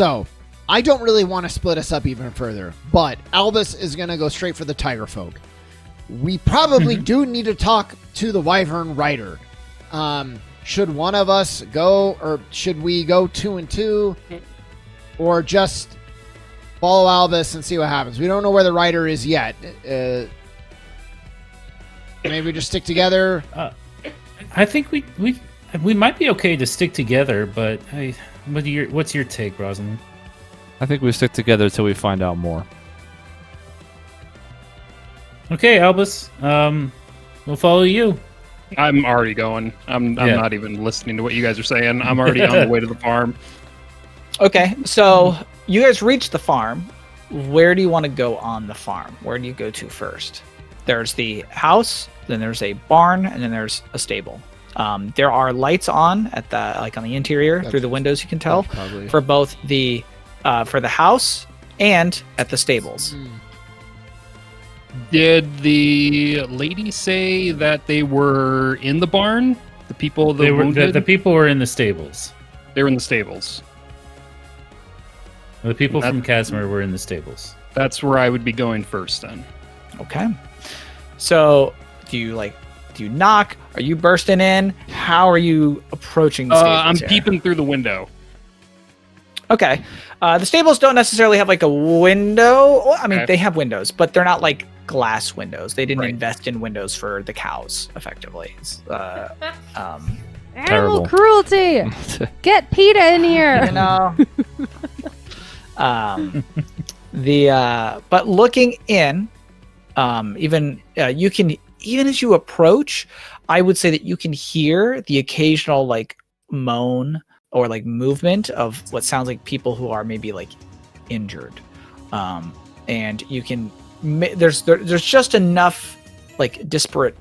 So, I don't really want to split us up even further, but Albus is going to go straight for the Tiger Folk. We probably do need to talk to the Wyvern Rider. Should one of us go, or should we go 2 and 2, or just follow Albus and see what happens? We don't know where the Rider is yet. Maybe we just stick together. I think we might be okay to stick together, but what's your take, Rosalind? I think we stick together till we find out more. Okay, Albus. We'll follow you. I'm already going. I'm not even listening to what you guys are saying. I'm already on the way to the farm. Okay, so you guys reach the farm. Where do you want to go on the farm? Where do you go to first? There's the house, then there's a barn, and then there's a stable. There are lights on at on the interior through the windows. You can tell for both the for the house and at the stables. Did the lady say that they were in the barn? The people that the people were in the stables. They were in the stables. The people from Casimir were in the stables. That's where I would be going first, then. Okay. So, do you knock? Are you bursting in? How are you approaching the stables? I'm peeping through the window. Okay. The stables don't necessarily have like a window. Well, I mean, they have windows, but they're not like glass windows. They didn't invest in windows for the cows, effectively. It's, Animal cruelty! Get PETA in here! You know. But looking in, you can, even as you approach, I would say that you can hear the occasional like moan or like movement of what sounds like people who are maybe like injured. And you can, there's just enough like disparate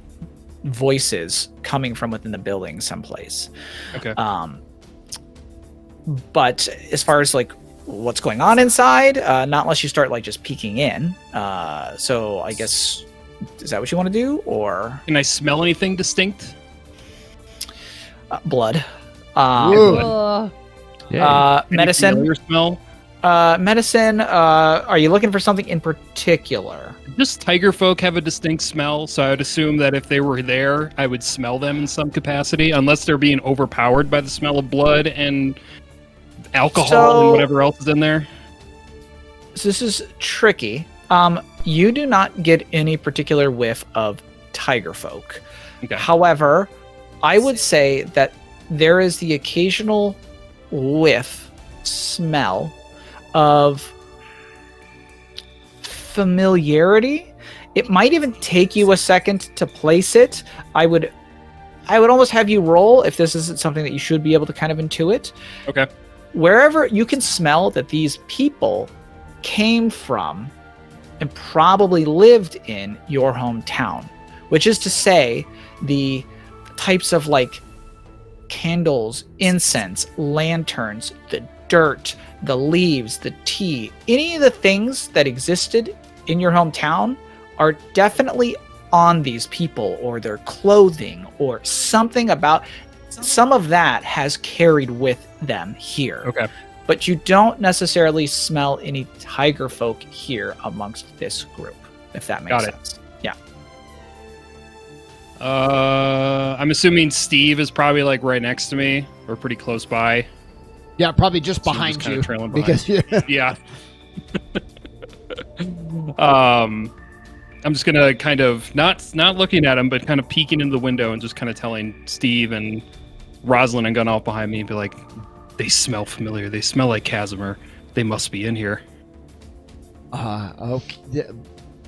voices coming from within the building someplace. Okay. But as far as like what's going on inside, not unless you start like just peeking in. So I guess, is that what you want to do, or can I smell anything distinct? Blood. Medicine. Your smell. Medicine. Are you looking for something in particular? Does tiger folk have a distinct smell? So I would assume that if they were there, I would smell them in some capacity, unless they're being overpowered by the smell of blood and alcohol and whatever else is in there. So this is tricky. You do not get any particular whiff of tiger folk. Okay. However, I would say that there is the occasional smell of familiarity. It might even take you a second to place it. I would almost have you roll if this isn't something that you should be able to kind of intuit. Okay. Wherever you can smell that these people came from and probably lived in your hometown, which is to say the types of like candles, incense, lanterns, the dirt, the leaves, the tea, any of the things that existed in your hometown are definitely on these people, or their clothing, or something about some of that has carried with them here. Okay. But you don't necessarily smell any tiger folk here amongst this group, if that makes sense. Yeah. I'm assuming Steve is probably like right next to me or pretty close by. Yeah, probably just behind you. Because yeah. I'm just gonna kind of not looking at him, but kind of peeking into the window and just kind of telling Steve and Rosalind and Gun off behind me and be like, "They smell familiar. They smell like Casimir. They must be in here." Okay.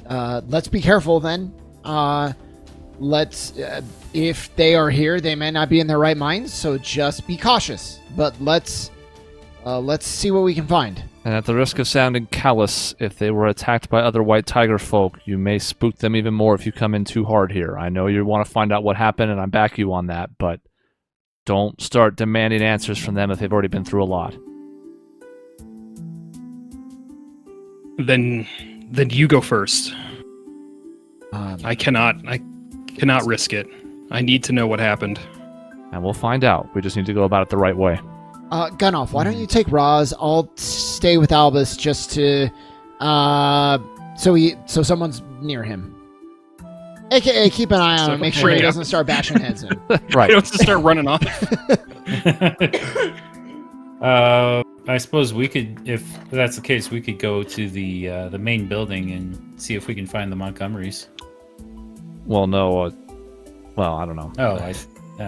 Let's be careful then. Let's if they are here, they may not be in their right minds, so just be cautious. But let's see what we can find. And at the risk of sounding callous, if they were attacked by other white tiger folk, you may spook them even more if you come in too hard here. I know you want to find out what happened, and I back you on that, but don't start demanding answers from them if they've already been through a lot. Then you go first. I cannot risk it. I need to know what happened. And we'll find out. We just need to go about it the right way. Gunolf, why don't you take Roz? I'll stay with Albus just to, so someo's near him. AKA, keep an eye on him. Make sure he doesn't start bashing heads in. Right. He wants to start running off. I suppose we could, if that's the case, we could go to the main building and see if we can find the Montgomerys. Well, no. Well, I don't know. Oh,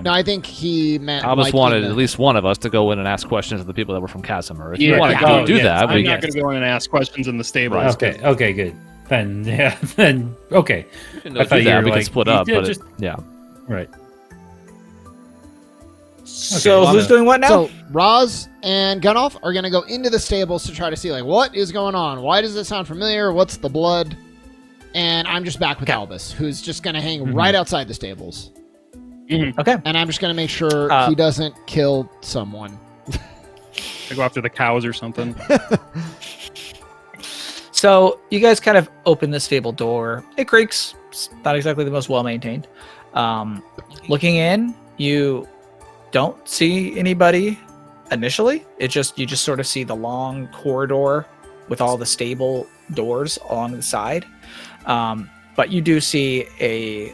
no, I think he meant. Albus wanted at least one of us to go in and ask questions of the people that were from Casimir. If you want to yeah. go do that, I'm not going to go in and ask questions in the stables. Right. Okay, good. Then okay. I thought we could split up, but yeah. Right. So who's doing what now? So Roz and Gunolf are going to go into the stables to try to see, like, what is going on? Why does it sound familiar? What's the blood? And I'm just back with Albus, who's just going to hang right outside the stables. Mm-hmm. Okay. And I'm just going to make sure he doesn't kill someone. I go after the cows or something. So you guys kind of open the stable door. It creaks. It's not exactly the most well-maintained. Looking in, you don't see anybody initially. You just sort of see the long corridor with all the stable doors along the side. But you do see a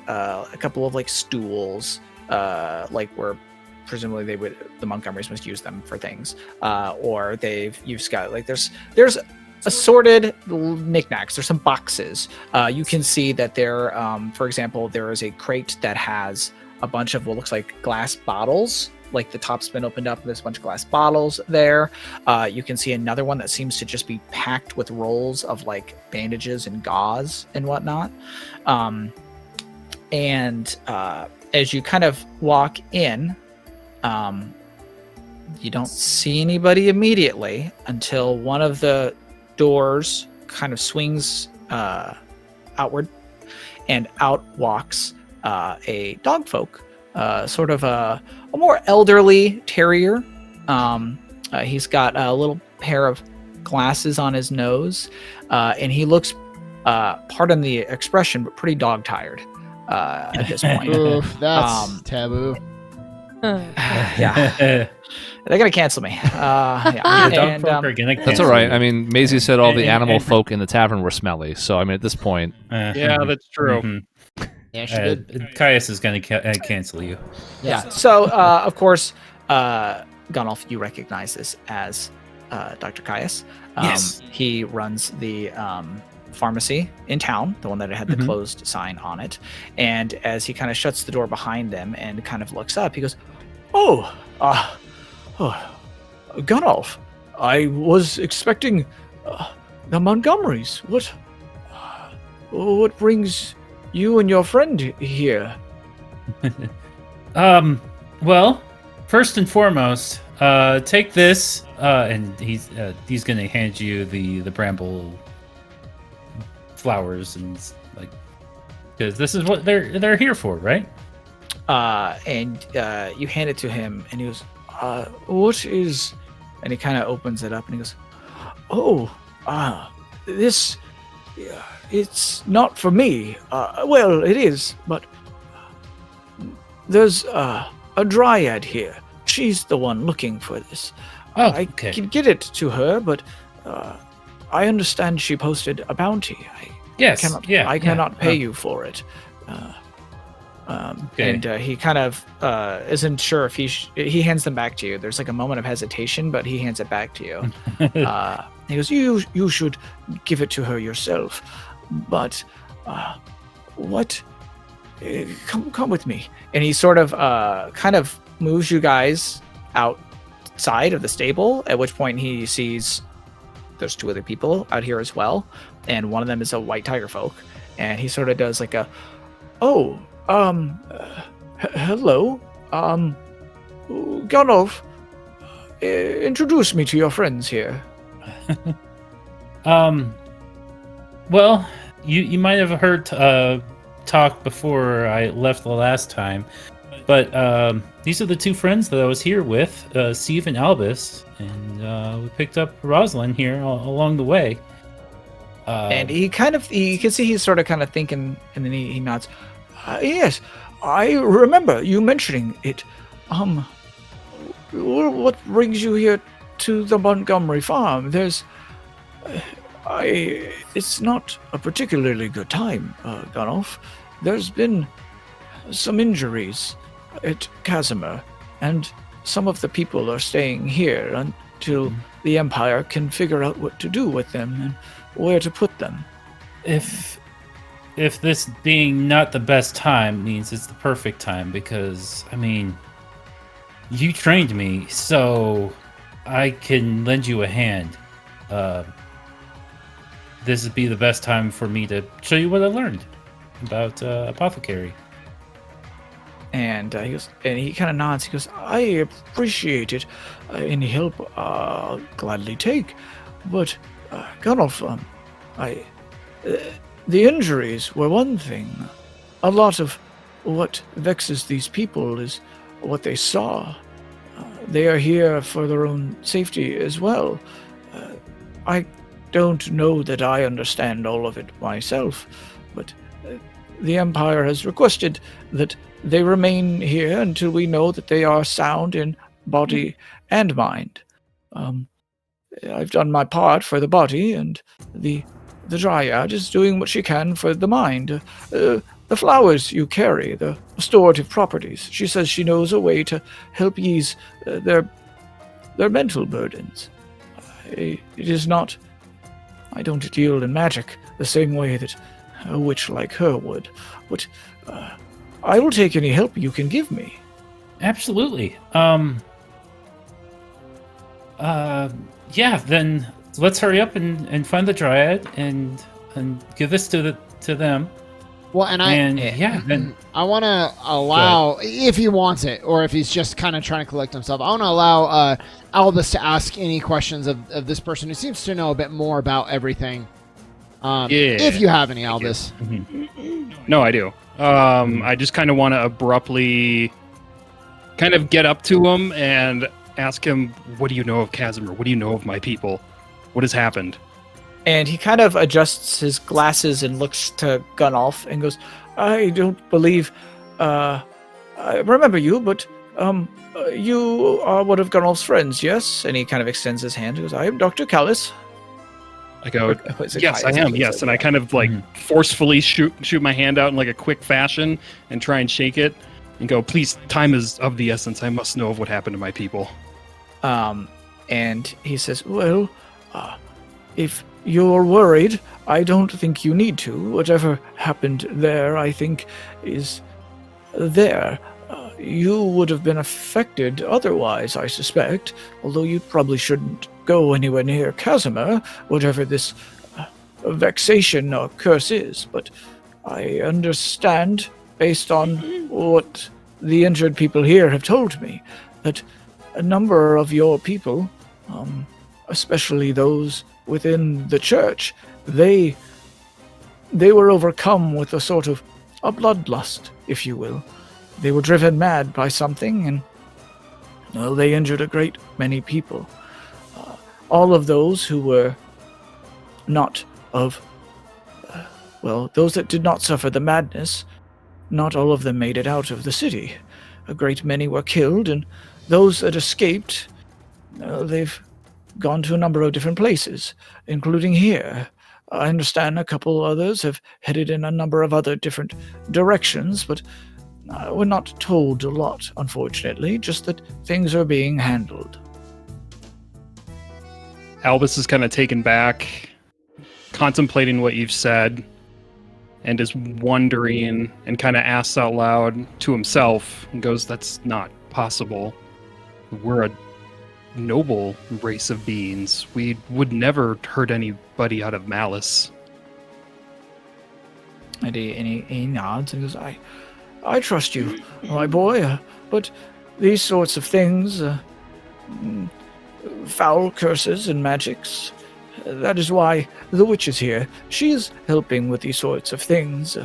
couple of like stools, like where presumably the Montgomerys must use them for things, or you've got like there's assorted knickknacks. There's some boxes. You can see that there, for example, there is a crate that has a bunch of what looks like glass bottles. Like the top's been opened up, and there's a bunch of glass bottles there. You can see another one that seems to just be packed with rolls of like bandages and gauze and whatnot. And as you kind of walk in, you don't see anybody immediately until one of the doors kind of swings outward, and out walks a dog folk, sort of a more elderly terrier. He's got a little pair of glasses on his nose, and he looks, pardon the expression, but pretty dog tired at this point. Oof, that's taboo. Yeah. They're going to cancel me. Yeah. The dog folk are gonna That's cancel all right. you. I mean, Maisie said all the animal folk in the tavern were smelly. So, I mean, at this point. Yeah, that's true. Mm-hmm. Yeah, she did. Caius is going to cancel you. Yeah. So, of course, Gunolf, you recognize this as Dr. Caius. Yes. He runs the pharmacy in town, the one that had the closed sign on it. And as he kind of shuts the door behind them and kind of looks up, he goes, Gunolf, I was expecting the Montgomerys. What brings you and your friend here? Well, first and foremost, take this, and he's gonna hand you the bramble flowers, and like, because this is what they're here for, right? And you hand it to him, and he goes, what is? And he kind of opens it up, and he goes, this, it's not for me. Well, it is, but there's a dryad here. She's the one looking for this. I can get it to her, but I understand she posted a bounty. I cannot pay you for it. And he kind of isn't sure if he hands them back to you. There's like a moment of hesitation, but he hands it back to you. He goes, you should give it to her yourself. But what? Come with me. And he sort of kind of moves you guys outside of the stable, at which point he sees there's two other people out here as well, and one of them is a white tiger folk, and he sort of does like a hello, Gunolf, introduce me to your friends here. Well, you might have heard talk before I left the last time, but these are the two friends that I was here with, Steve and Albus, and we picked up Rosalind here along the way. And you can see he's sort of kind of thinking, and then he nods. Yes, I remember you mentioning it. what brings you here to the Montgomery farm? It's not a particularly good time, Gunolf. There's been some injuries at Casimir, and some of the people are staying here until the Empire can figure out what to do with them and where to put them. If this being not the best time means it's the perfect time, because, I mean, you trained me, so I can lend you a hand. This would be the best time for me to show you what I learned about apothecary. And he goes, and he kind of nods. He goes, I appreciate it. Any help I'll gladly take. But, Gunolf, the injuries were one thing. A lot of what vexes these people is what they saw. They are here for their own safety as well. I don't know that I understand all of it myself, but the Empire has requested that they remain here until we know that they are sound in body and mind. I've done my part for the body, and the Dryad is doing what she can for the mind. The flowers you carry, the restorative properties, she says she knows a way to help ease their mental burdens. It is not... I don't deal in magic the same way that a witch like her would, but I will take any help you can give me. Absolutely. Yeah, then let's hurry up and find the Dryad and give this to them. Well, and I want to allow, if he wants it, or if he's just kind of trying to collect himself, I want to allow Albus to ask any questions of this person who seems to know a bit more about everything. If you have any, Albus. No, I do. I just kind of want to abruptly kind of get up to him and ask him, what do you know of Casimir? What do you know of my people? What has happened? And he kind of adjusts his glasses and looks to Gunolf and goes, I don't believe... I remember you, but you are one of Gunolf's friends, yes? And he kind of extends his hand and goes, I am Dr. Callis. I go, yes, I am, yes. And I kind of forcefully shoot my hand out in like a quick fashion and try and shake it and go, please, time is of the essence. I must know of what happened to my people. And he says, well, if you're worried, I don't think you need to. Whatever happened there, I think, is there. You would have been affected otherwise, I suspect, although you probably shouldn't go anywhere near Casimir, whatever this vexation or curse is. But I understand, based on what the injured people here have told me, that a number of your people, especially those within the church, they were overcome with a sort of a bloodlust, if you will. They were driven mad by something, and well, they injured a great many people. All of those who were not of, those that did not suffer the madness, not all of them made it out of the city. A great many were killed, and those that escaped, they've gone to a number of different places, including here. I understand a couple others have headed in a number of other different directions, but we're not told a lot, unfortunately, just that things are being handled. Albus is kind of taken back, contemplating what you've said, and is wondering and kind of asks out loud to himself and goes, that's not possible. We're a noble race of beings. We would never hurt anybody out of malice. And he nods and goes, I trust you, my boy, but these sorts of things, foul curses and magics, that is why the witch is here. She is helping with these sorts of things.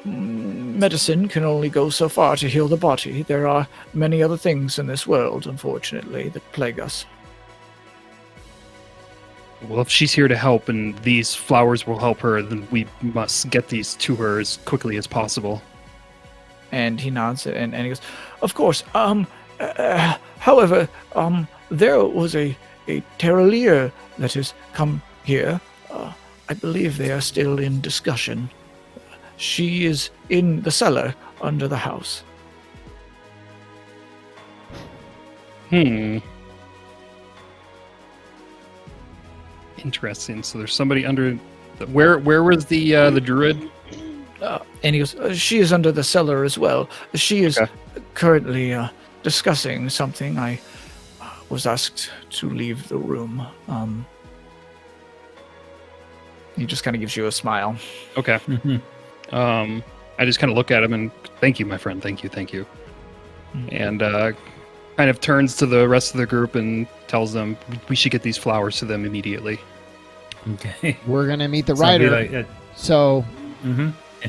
Medicine can only go so far to heal the body. There are many other things in this world, unfortunately, that plague us. Well, if she's here to help and these flowers will help her, then we must get these to her as quickly as possible. And he nods and he goes, of course, However, there was a Terralier that has come here. I believe they are still in discussion. She is in the cellar under the house. Interesting. So there's somebody under. Where was the druid? And he goes, she is under the cellar as well. She is currently discussing something. I was asked to leave the room. He just kind of gives you a smile. Okay. I just kind of look at him and thank you, my friend. Thank you. And kind of turns to the rest of the group and tells them we should get these flowers to them immediately. Okay. We're gonna meet the So I'll be rider, like, so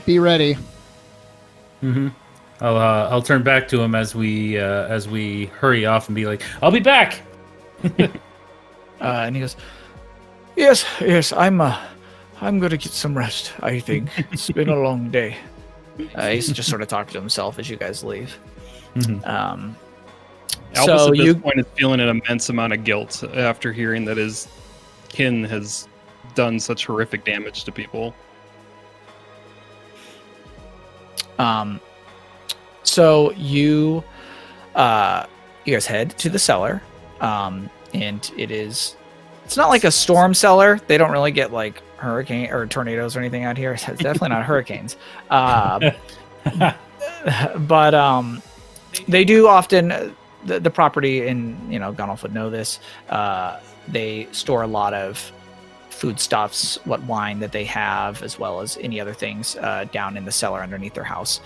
be ready. I'll turn back to him as we hurry off and be like, I'll be back. And he goes, yes, I'm going to get some rest, I think. It's been a long day. He's just sort of talking to himself as you guys leave. Albus So at this you, point is feeling an immense amount of guilt after hearing that his kin has done such horrific damage to people. so you guys head to the cellar, and it's not like a storm cellar. They don't really get like hurricane or tornadoes or anything out here. It's definitely not hurricanes. But they do often. The property in Gunolf would know this. They store a lot of foodstuffs, what wine that they have, as well as any other things down in the cellar underneath their house.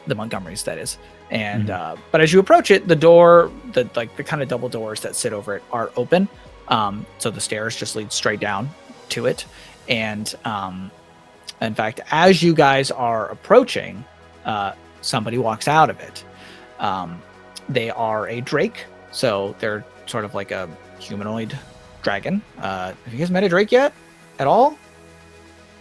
The Montgomerys, that is. And but as you approach it, the door, the kind of double doors that sit over it are open. So the stairs just lead straight down to it. And in fact, as you guys are approaching, somebody walks out of it. They are a drake, so they're sort of like a humanoid dragon. Have you guys met a drake yet? At all?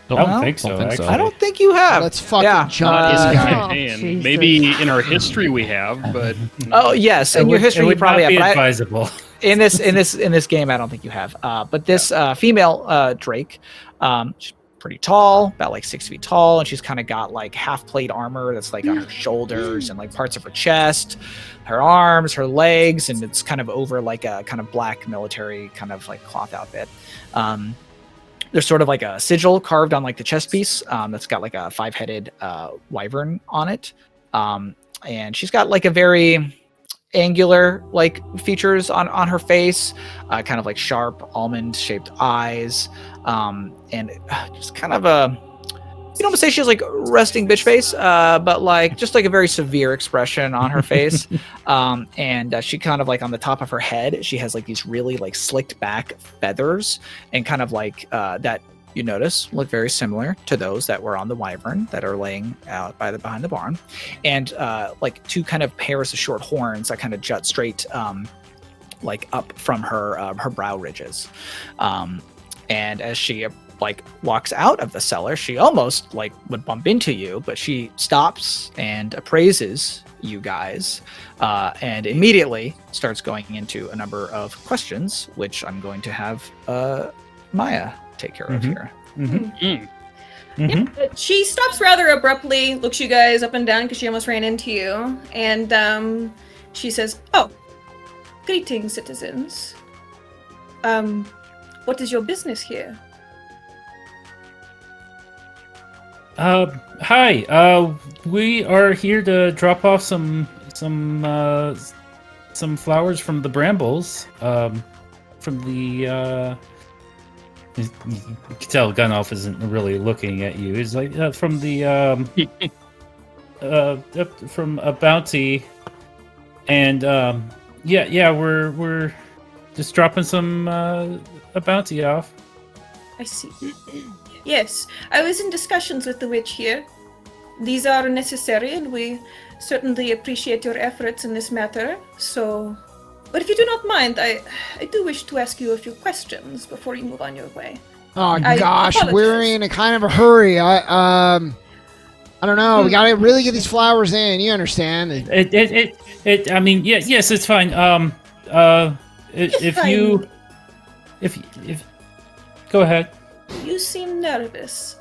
I don't think so. Actually. I don't think you have. Let's fucking jump this guy. Jesus. Maybe in our history we have, but Oh yes, in your history it you would probably not be have. But advisable. in this game, I don't think you have. But this female drake, she's pretty tall, about like 6 feet tall, and she's kind of got like half plate armor that's like on her shoulders and like parts of her chest, her arms, her legs, and it's kind of over like a kind of black military kind of like cloth outfit. There's sort of like a sigil carved on like the chest piece that's got like a 5-headed wyvern on it, and she's got like a very angular like features on her face, kind of like sharp almond shaped eyes, and just kind of a, you don't want to say she has like resting bitch face, but like just like a very severe expression on her face. And she kind of like on the top of her head, she has like these really like slicked back feathers, and kind of like that you notice look very similar to those that were on the wyvern that are laying out behind the barn, and like two kind of pairs of short horns that kind of jut straight like up from her brow ridges. And as she like walks out of the cellar, she almost like would bump into you, but she stops and appraises you guys, and immediately starts going into a number of questions, which I'm going to have Maya take care of here. She stops rather abruptly, looks you guys up and down because she almost ran into you, and she says, "Oh, greetings, citizens. What is your business here?" Hi. We are here to drop off some flowers from the brambles. From the you can tell Gunolf isn't really looking at you. He's like from the from a bounty, and we're just dropping some a bounty off. I see. Yes, I was in discussions with the witch here. These are necessary, and we certainly appreciate your efforts in this matter. So, but if you do not mind, I do wish to ask you a few questions before you move on your way. Oh I gosh, apologize. we're in a kind of a hurry. I don't know. We gotta really get these flowers in. You understand? I mean, yeah, yes, it's fine. If you, go ahead. You seem nervous.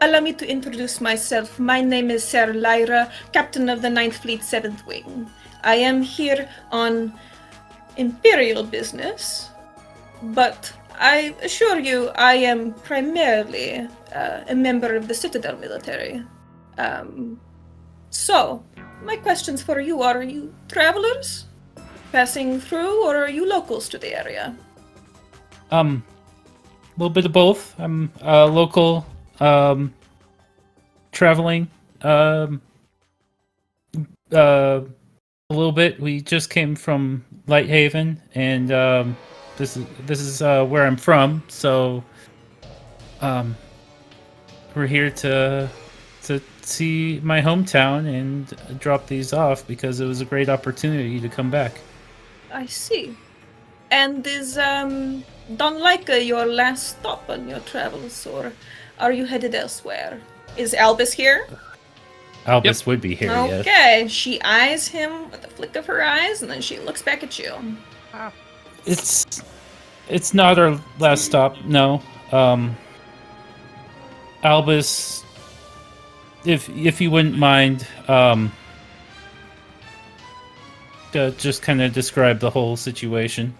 Allow me to introduce myself. My name is Sarah Lyra, Captain of the 9th Fleet 7th Wing. I am here on Imperial business, but I assure you I am primarily a member of the Citadel military. So, my questions for you are you travelers? Passing through, or are you locals to the area? A little bit of both. I'm local, traveling, a little bit. We just came from Lighthaven, and this is where I'm from. So, we're here to see my hometown and drop these off because it was a great opportunity to come back. I see. And is Don Laika your last stop on your travels, or are you headed elsewhere? Is Albus here? Albus would be here, yes. Okay, she eyes him with a flick of her eyes, and then she looks back at you. It's not our last stop, no. Albus, if you wouldn't mind, just kind of describe the whole situation.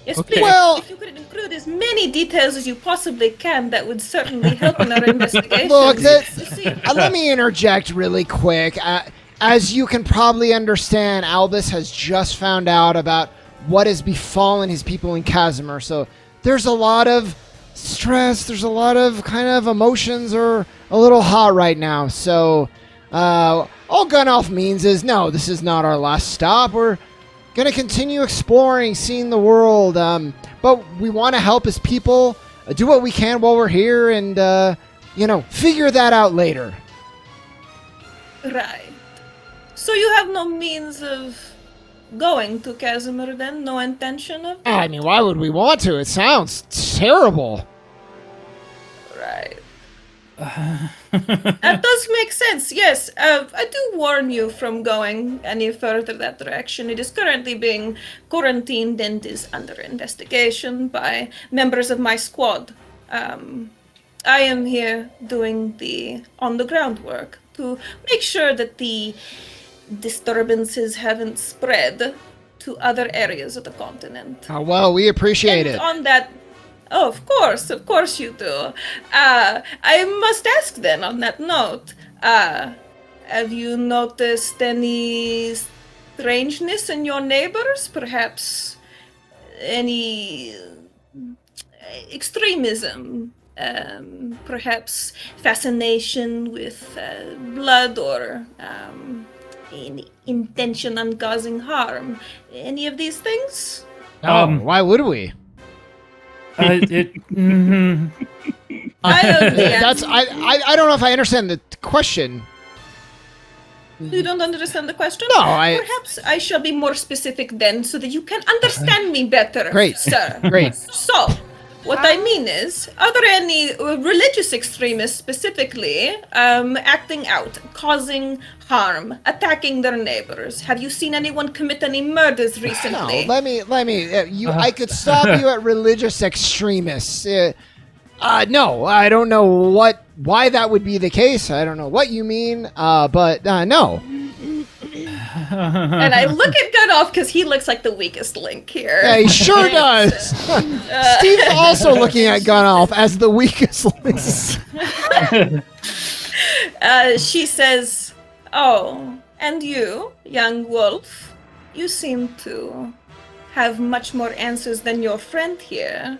Yes, Okay. please. Well- If you could include as many details as you possibly can, that would certainly help in our investigation. Look, Let let me interject really quick. As you can probably understand, Albus has just found out about what has befallen his people in Casimir. So there's a lot of stress. There's a lot of kind of emotions are a little hot right now. So all Gunoff means is, no, this is not our last stop. We're going to continue exploring, seeing the world. But we want to help his people, do what we can while we're here, and, figure that out later. Right. So you have no means of going to Casimir then? No intention of? I mean, why would we want to? It sounds terrible. Right. That does make sense, yes. I do warn you from going any further that direction. It is currently being quarantined and is under investigation by members of my squad. I am here doing the on-the-ground work to make sure that the disturbances haven't spread to other areas of the continent. Oh, well, we appreciate And it. on that, oh, of course you do. I must ask then, on that note, have you noticed any strangeness in your neighbors? Perhaps any extremism? Perhaps fascination with blood, or any intention on causing harm? Any of these things? Why would we? I don't That's I don't know if I understand the question. You don't understand the question? No, Perhaps I shall be more specific then, so that you can understand me better, Great. sir. Great. So, what I mean is, are there any religious extremists specifically acting out, causing harm, attacking their neighbors? Have you seen anyone commit any murders No, recently? let me. I could stop you at religious extremists. No, I don't know why that would be the case. I don't know what you mean. But no. And I look at Gunoff because he looks like the weakest link here. Yeah, he sure does. Steve's also looking at Gunoff as the weakest link. She says, "Oh, and you, young wolf, you seem to have much more answers than your friend here.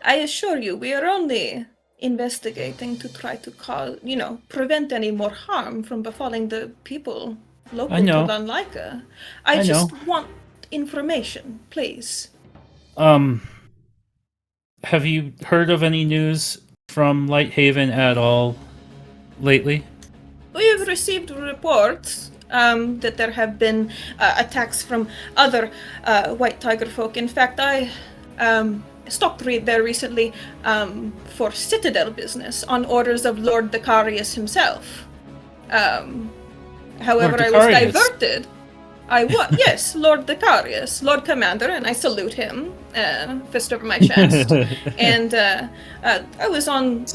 I assure you, we are only investigating to try to prevent any more harm from befalling the people local to Lanlaika. I just want information, please." Have you heard of any news from Lighthaven at all lately? We have received reports that there have been attacks from other White Tiger folk. In fact, I stopped there recently for Citadel business on orders of Lord Decarius himself. However, Lord I was Decarius. diverted. Yes, Lord Decarius, Lord Commander, and I salute him, fist over my chest. And I was on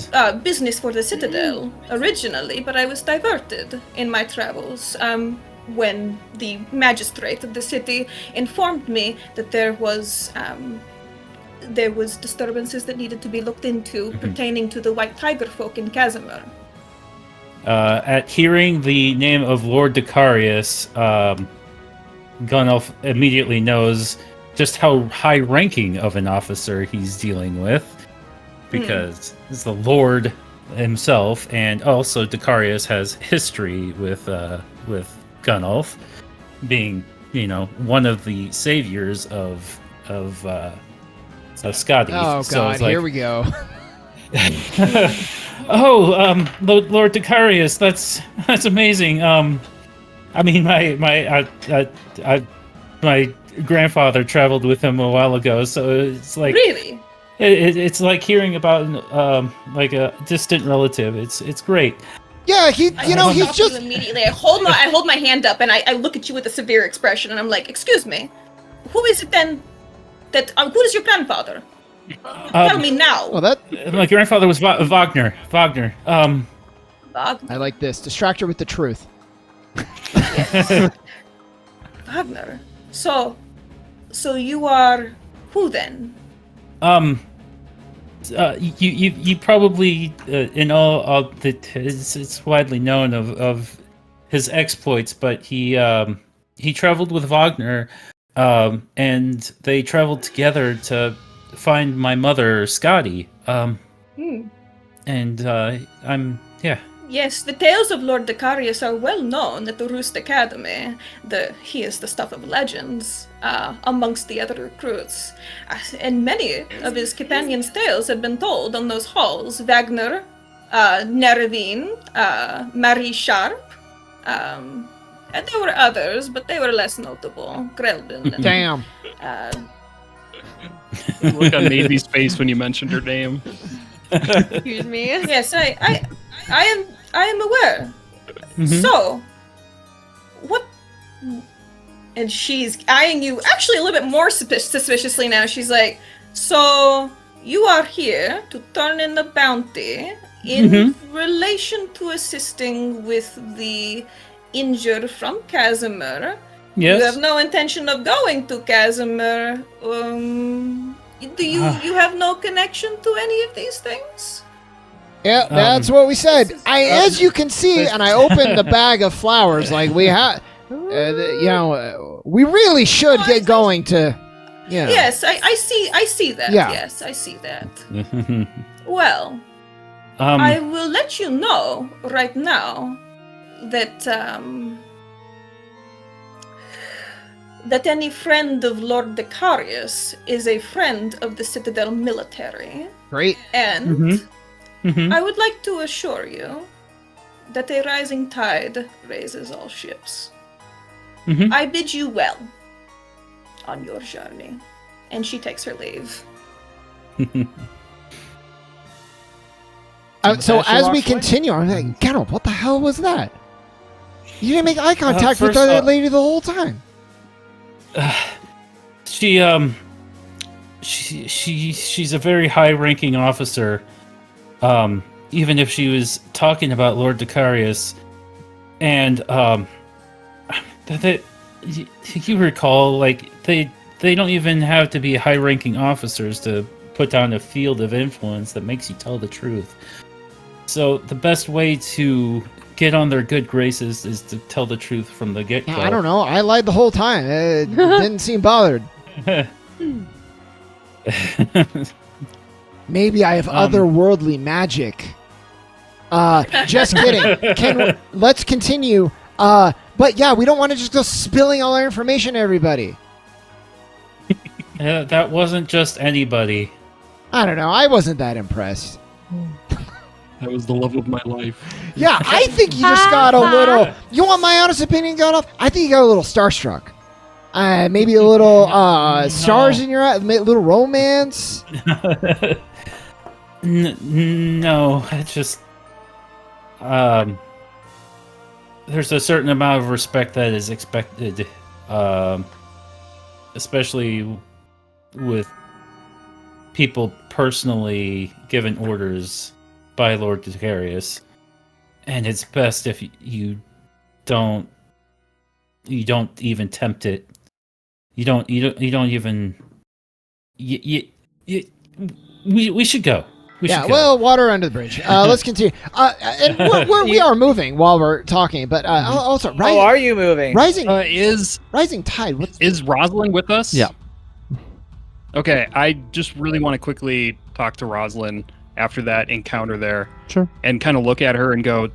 business for the Citadel originally, but I was diverted in my travels when the magistrate of the city informed me that there was disturbances that needed to be looked into pertaining to the White Tiger folk in Casimir. At hearing the name of Lord Decarius, Gunnulf immediately knows just how high-ranking of an officer he's dealing with, because he's the Lord himself, and also Decarius has history with Gunnulf, being one of the saviors of Scotty. Oh So God, it's like, here we go. Lord Decarius, that's amazing. I mean, my grandfather traveled with him a while ago, so it's like Really? it's like hearing about like a distant relative. It's great. Yeah, he's Stop you just. immediately. I hold my hand up and I look at you with a severe expression and I'm like, "Excuse me, who is it then? Who is your grandfather? Tell me now." Well, that My grandfather was Wagner. Wagner. I like this. Distract her with the truth. Wagner. So you are who then? You probably in all that it's widely known of his exploits, but he traveled with Wagner, and they traveled together to find my mother, Scotty. And Yes, the tales of Lord Decarius are well known at the Roost Academy. He is the stuff of legends amongst the other recruits. And many of his companions' tales have been told on those halls. Wagner, Nerevine, Marie Sharp, and there were others, but they were less notable. Grelbin. And, Damn. Look on Navy's face when you mentioned her name. Excuse me. Yes, I am aware. So, what? And she's eyeing you actually a little bit more suspiciously now. She's like, "So you are here to turn in the bounty in relation to assisting with the injured from Casimir. yes. You have no intention of going to Casimir. Do you have no connection to any of these things?" Yeah, that's what we said. As you can see, and I opened the bag of flowers. Like we have, we really should get going to. Yeah. Yes, I see that. Yeah. Yes, I see that. Well, I will let you know right now that that any friend of Lord Decarius is a friend of the Citadel military. Great. And I would like to assure you that a rising tide raises all ships. I bid you well on your journey. And she takes her leave. So as we continue, I'm like, Gandalf, what the hell was that? You didn't make eye contact with first that lady the whole time. She's a very high-ranking officer. Even if she was talking about Lord Decarius, and that you recall, like they don't even have to be high-ranking officers to put down a field of influence that makes you tell the truth. So the best way to get on their good graces is to tell the truth from the get-go. I don't know. I lied the whole time. It didn't seem bothered. Maybe I have otherworldly magic. Just kidding. Let's continue. But yeah, we don't want to just go spilling all our information to everybody. That wasn't just anybody. I don't know. I wasn't that impressed. That was the love of my life. Yeah, I think you just got a little... You want my honest opinion, Gandalf? I think you got a little starstruck. Maybe a little stars in your eye, a little romance. No, it's just there's a certain amount of respect that is expected, especially with people personally given orders by Lord Dicarius, and it's best if you don't even tempt it. You don't even. We should go. We should go. Well, water under the bridge. Let's continue. And we are moving while we're talking, but also, How are you moving? rising Is tide. is Rosalind with us? Yeah. Okay, I just really want to quickly talk to Rosalind after that encounter there. Sure. And kind of look at her and go,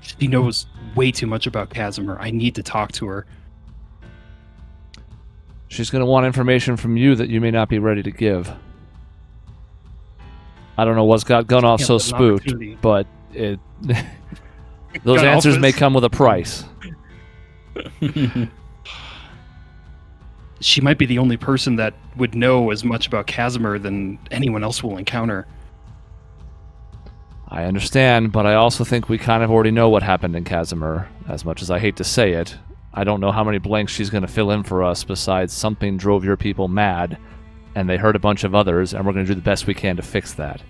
she knows way too much about Casimir. I need to talk to her. She's going to want information from you that you may not be ready to give. I don't know what's got Gunoff so but an spooked, opportunity. but those Gunoff answers may is- come with a price. She might be the only person that would know as much about Casimir than anyone else will encounter. I understand, but I also think we kind of already know what happened in Casimir. As much as I hate to say it, I don't know how many blanks she's going to fill in for us besides something drove your people mad, and they hurt a bunch of others, and we're going to do the best we can to fix that.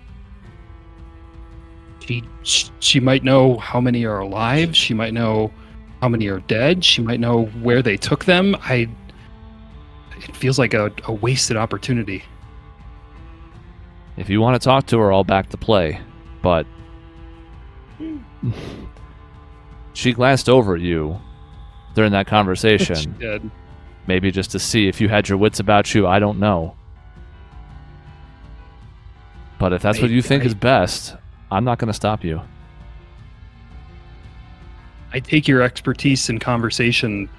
She might know how many are alive. She might know how many are dead. She might know where they took them. It feels like a wasted opportunity. If you want to talk to her, I'll back the play, but she glanced over at you during that She conversation. did. Maybe just to see if you had your wits about you, I don't know. But if that's what you think is best, I'm not going to stop you. I take your expertise in conversation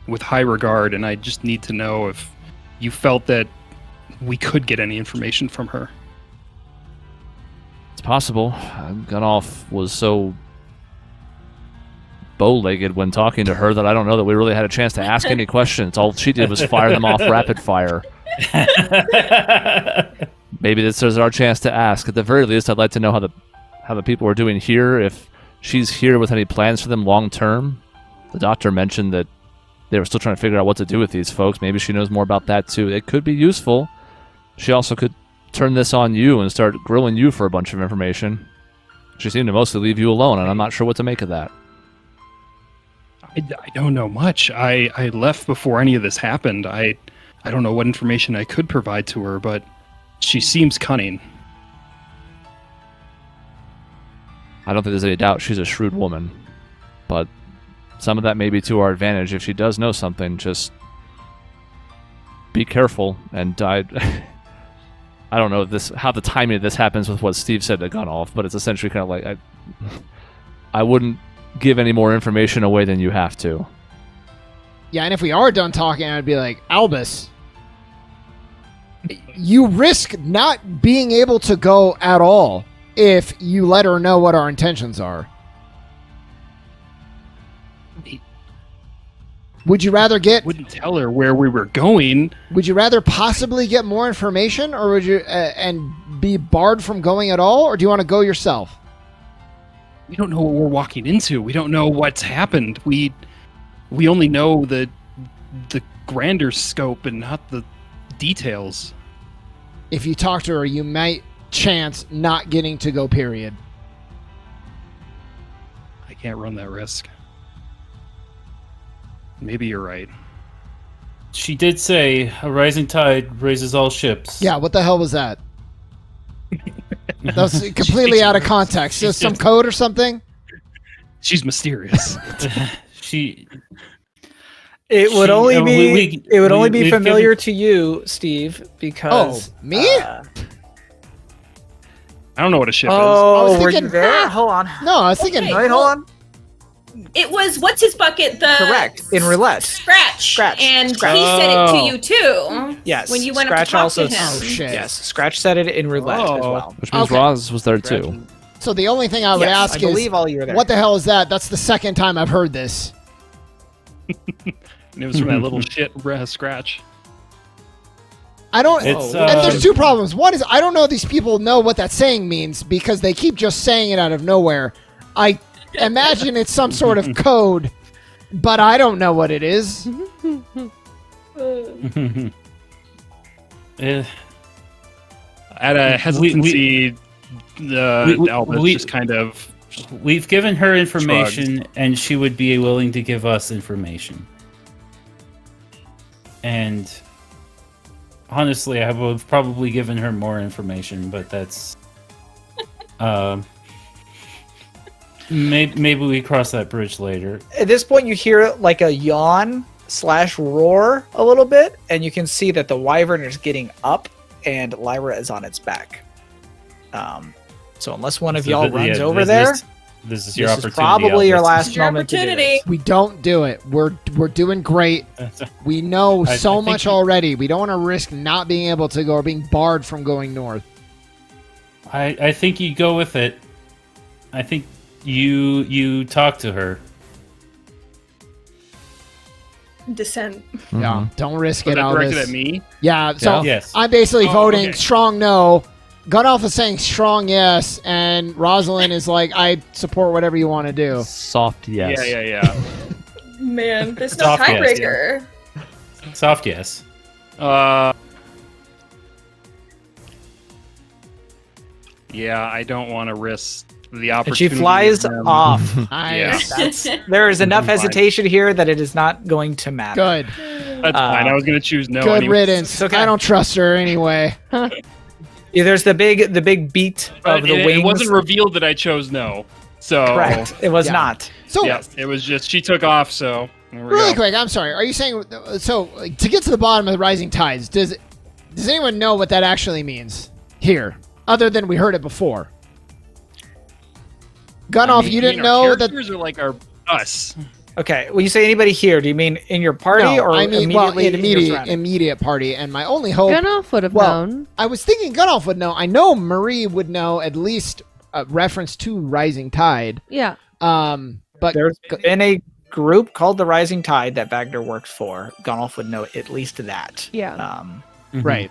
with high regard, and I just need to know if you felt that we could get any information from her. It's possible. Gunoff was so bow-legged when talking to her that I don't know that we really had a chance to ask any questions. All she did was fire them off rapid fire. Maybe this is our chance to ask. At the very least, I'd like to know how the people are doing here. If she's here with any plans for them long term. The doctor mentioned that they were still trying to figure out what to do with these folks. Maybe she knows more about that too. It could be useful. She also could turn this on you and start grilling you for a bunch of information. She seemed to mostly leave you alone, and I'm not sure what to make of that. I don't know much. I left before any of this happened. I don't know what information I could provide to her, but she seems cunning. I don't think there's any doubt she's a shrewd woman, but some of that may be to our advantage. If she does know something, just be careful. And I don't know how the timing of this happens with what Steve said to Gunoff, but it's essentially kind of like I wouldn't give any more information away than you have to. Yeah, and if we are done talking, I'd be like, Albus, you risk not being able to go at all if you let her know what our intentions are. Would you rather Wouldn't tell her where we were going. Would you rather possibly get more information, or would you and be barred from going at all, or do you want to go yourself? We don't know what we're walking into. We don't know what's happened. We only know the grander scope and not the details. If you talk to her, you might chance not getting to go, period. I can't run that risk. Maybe you're right. She did say a rising tide raises all ships. Yeah, what the hell was that? That was completely out of context. Just some code or something? She's mysterious. It would only be we've familiar to you, Steve, because me? I don't know what a ship I Oh, was were thinking- you there? Hold on. No, I was thinking. Okay. Wait, hold on. It was what's his bucket? The Correct. In roulette. Scratch. And Scratch. he said it to Oh. you too. Yes. When you went Scratch up to talk also to him. Oh, shit. Yes, Scratch said it in roulette as Oh. well. Which means Okay. Roz was there too. So the only thing I would Yes, ask I is, believe all you were there. what the hell is that? That's the second time I've heard this. And it was from that little shit scratch. I don't. It's, And there's two problems. One is I don't know if these people know what that saying means because they keep just saying it out of nowhere. I imagine it's some sort of code, but I don't know what it is. At a hesitancy, Albus just kind of. We've given her information, and she would be willing to give us information. And honestly, I would have probably given her more information, but that's maybe we cross that bridge later. At this point, you hear like a yawn / roar a little bit, and you can see that the Wyvern is getting up, and Lyra is on its back. So unless one of y'all runs over there, this is your this opportunity. is probably your Albus. last moment to do opportunity. this. We don't do it. We're doing great. We know I so think much you- already. We don't want to risk not being able to go or being barred from going north. I think you go with it. I think you talk to her. Descent. Yeah, don't risk Was it, that directed Albus. at me? Yeah, so Yes. I'm basically Oh, voting okay. strong no. Gunolf is saying strong yes, and Rosalind is like, I support whatever you want to do. Soft yes. Yeah. Man, there's no Soft yes, tiebreaker. Soft yes. Yeah, I don't want to risk the And opportunity. she flies of them. off. Nice. There is enough Fine. hesitation here that it is not going to matter. Good. That's fine. I was going to choose no. Good anyway. riddance. It's okay. I don't trust her anyway. Yeah, there's the big beat But of the it, wings. it wasn't revealed that I chose no. So Correct. It was Yeah. not. So, yeah, it was just she took off. So there we really go. quick, I'm sorry. Are you saying so? Like, to get to the bottom of the rising tides, does anyone know what that actually means here, other than we heard it before? Gunolf, I mean, you didn't our know that. characters are like our us. Okay. When you say anybody here, do you mean in your party No, or I mean, well, immediately in your surroundings? immediate party, and my only hope. Gunolf would have Well, known. I was thinking Gunolf would know. I know Marie would know at least a reference to Rising Tide. Yeah. But There's been a group called the Rising Tide that Wagner worked for. Gunolf would know at least that. Yeah. right.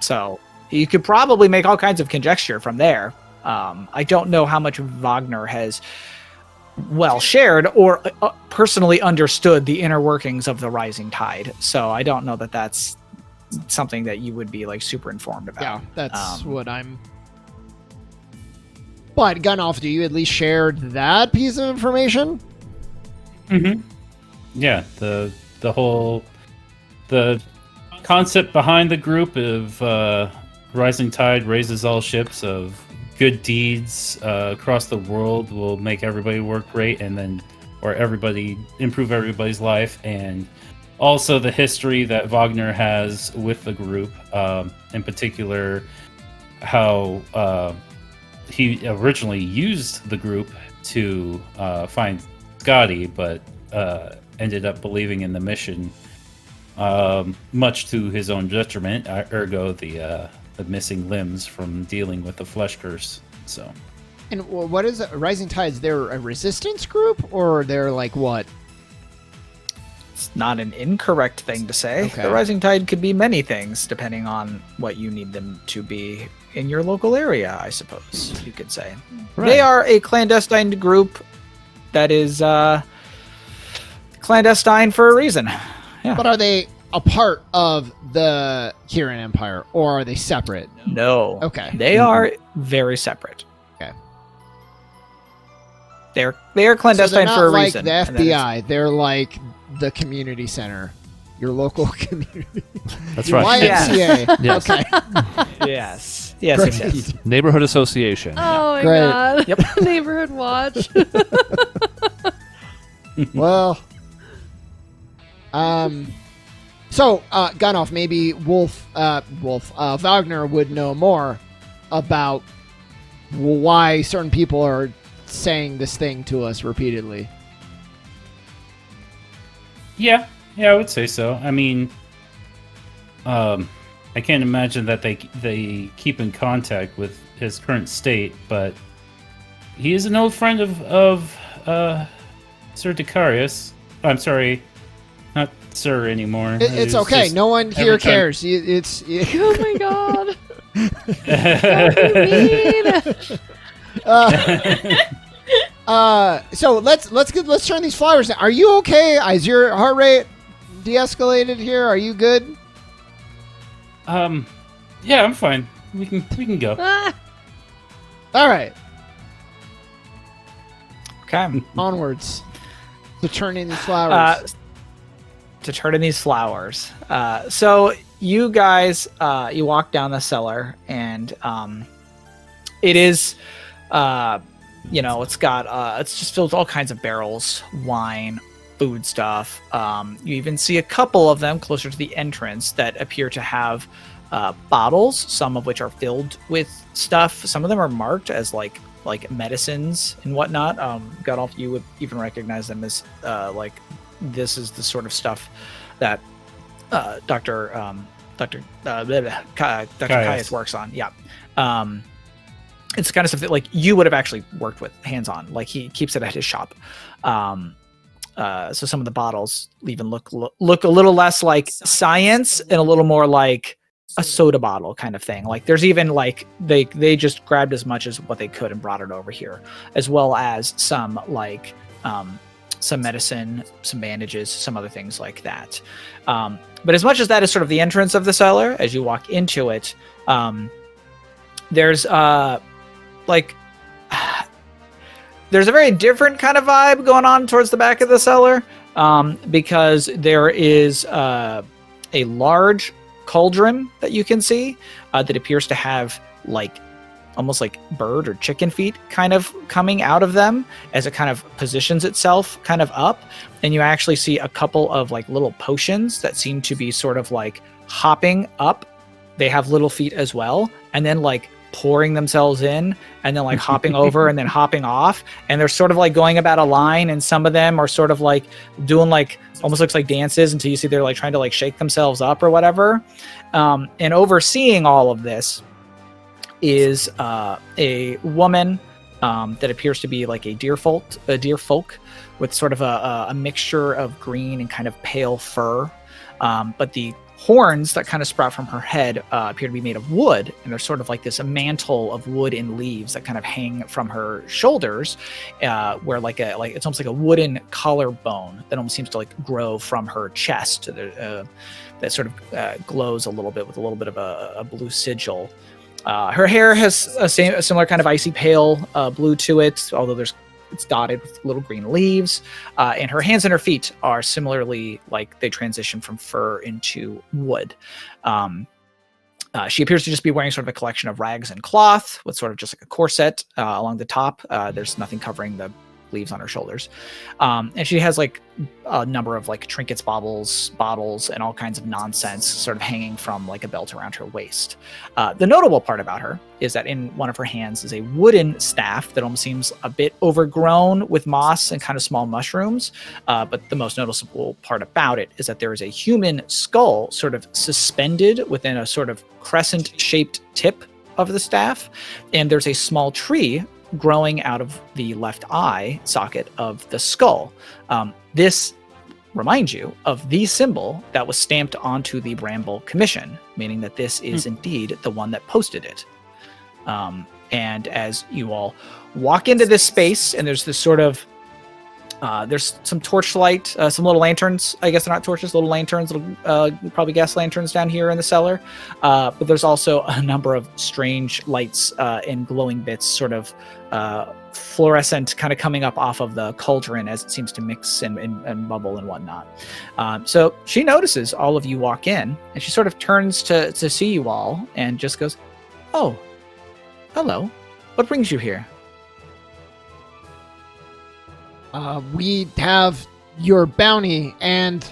So you could probably make all kinds of conjecture from there. I don't know how much Wagner has, shared or personally understood the inner workings of the Rising Tide. So I don't know that that's something that you would be like super informed about. Yeah, that's what I'm. But Gunolf, do you at least share that piece of information? Mm-hmm. Yeah, the concept behind the group of Rising Tide raises all ships of good deeds across the world will make everybody work great, and then improve everybody's life, and also the history that Wagner has with the group, in particular, how he originally used the group to find Scotty, but ended up believing in the mission, much to his own detriment. Ergo, the missing limbs from dealing with the flesh curse. So, And what is Rising Tides? They're a resistance group, or they're like what? It's not an incorrect thing to say. Okay. The Rising Tide could be many things depending on what you need them to be in your local area, I suppose you could say. Right. They are a clandestine group that is clandestine for a reason. Yeah. But are they a part of the Kieran Empire, or are they separate? No. Okay. They are very separate. Okay. They are So they're clandestine not for a like reason. the and that is- FBI. They're like the community center, your local community. That's Your right. YMCA. Yes. Okay. Yes. Yes, Great. yes, yes. Neighborhood association. Oh my Great. god. Yep. Neighborhood watch. Well, so Gunolf, maybe Wagner would know more about why certain people are saying this thing to us repeatedly. yeah, I would say so. I mean, I can't imagine that they keep in contact with his current state, but he is an old friend of Sir Dicarius. I'm sorry, not sir anymore. It's okay. just- No one here every time- cares. It's Oh my god. so let's turn these flowers down. Are you okay? Is your heart rate de-escalated here? Are you good? Yeah, I'm fine. We can go. All right, Okay. onwards to turning these flowers. To turn in these flowers. So you guys, you walk down the cellar, and it is, it's got, it's just filled with all kinds of barrels, wine, food stuff. You even see a couple of them closer to the entrance that appear to have bottles, some of which are filled with stuff. Some of them are marked as like medicines and whatnot. Godolph, you would even recognize them as this is the sort of stuff that Dr. Caius works on. Yeah. It's the kind of stuff that like you would have actually worked with hands-on. Like he keeps it at his shop. So some of the bottles even look a little less like science and a little more like a soda bottle kind of thing. Like there's even like they just grabbed as much as what they could and brought it over here, as well as some like some medicine, some bandages, some other things like that. But as much as that is sort of the entrance of the cellar, as you walk into it, there's there's a very different kind of vibe going on towards the back of the cellar, because there is a large cauldron that you can see that appears to have like almost like bird or chicken feet kind of coming out of them as it kind of positions itself kind of up. And you actually see a couple of like little potions that seem to be sort of like hopping up. They have little feet as well, and then like pouring themselves in and then like hopping over and then hopping off. And they're sort of like going about a line, and some of them are sort of like doing like almost looks like dances until you see they're like trying to like shake themselves up or whatever. And overseeing all of this is a woman that appears to be like a deer folk with sort of a mixture of green and kind of pale fur. But the horns that kind of sprout from her head appear to be made of wood, and there's sort of like this mantle of wood and leaves that kind of hang from her shoulders, where like it's almost like a wooden collarbone that almost seems to like grow from her chest. That sort of glows a little bit with a little bit of a blue sigil. Her hair has a similar kind of icy pale blue to it, although it's dotted with little green leaves. And her hands and her feet are similarly like they transition from fur into wood. She appears to just be wearing sort of a collection of rags and cloth with sort of just like a corset along the top. There's nothing covering the leaves on her shoulders. And she has like a number of like trinkets, bottles, and all kinds of nonsense sort of hanging from like a belt around her waist. The notable part about her is that in one of her hands is a wooden staff that almost seems a bit overgrown with moss and kind of small mushrooms. But the most noticeable part about it is that there is a human skull sort of suspended within a sort of crescent-shaped tip of the staff. And there's a small tree growing out of the left eye socket of the skull. This reminds you of the symbol that was stamped onto the Bramble Commission, meaning that this is indeed the one that posted it. And as you all walk into this space, and there's this sort of there's some torchlight, some little lanterns. I guess they're not torches, little lanterns, probably gas lanterns down here in the cellar. But there's also a number of strange lights and glowing bits, sort of fluorescent, kind of coming up off of the cauldron as it seems to mix and bubble and whatnot. So she notices all of you walk in, and she sort of turns to see you all and just goes, "Oh, hello. What brings you here?" We have your bounty, and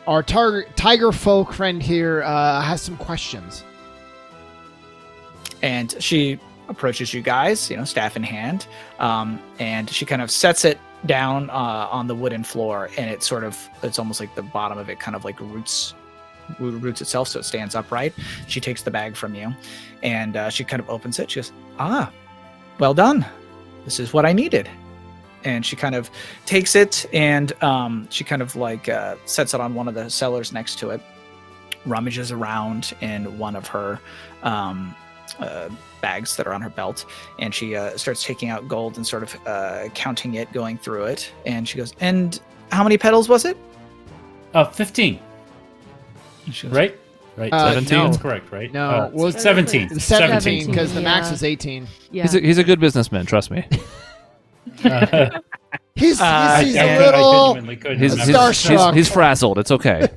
our tiger folk friend here has some questions. And she approaches you guys, staff in hand, and she kind of sets it down on the wooden floor, and it's almost like the bottom of it kind of like roots itself, so it stands upright. She takes the bag from you, and she kind of opens it. She goes, "Ah, well done. This is what I needed." and she kind of takes it and she kind of like sets it on one of the cellars next to it, rummages around in one of her bags that are on her belt, and she starts taking out gold and sort of counting it, going through it, and she goes, and how many petals was it? 15. She goes, Right? Right. 17? That's correct, right? No, well, 17. 17 because the Yeah. max is 18. Yeah. He's a good businessman, trust me. He's I a little. genuinely couldn't He's, remember. Starstruck. he's frazzled. It's okay.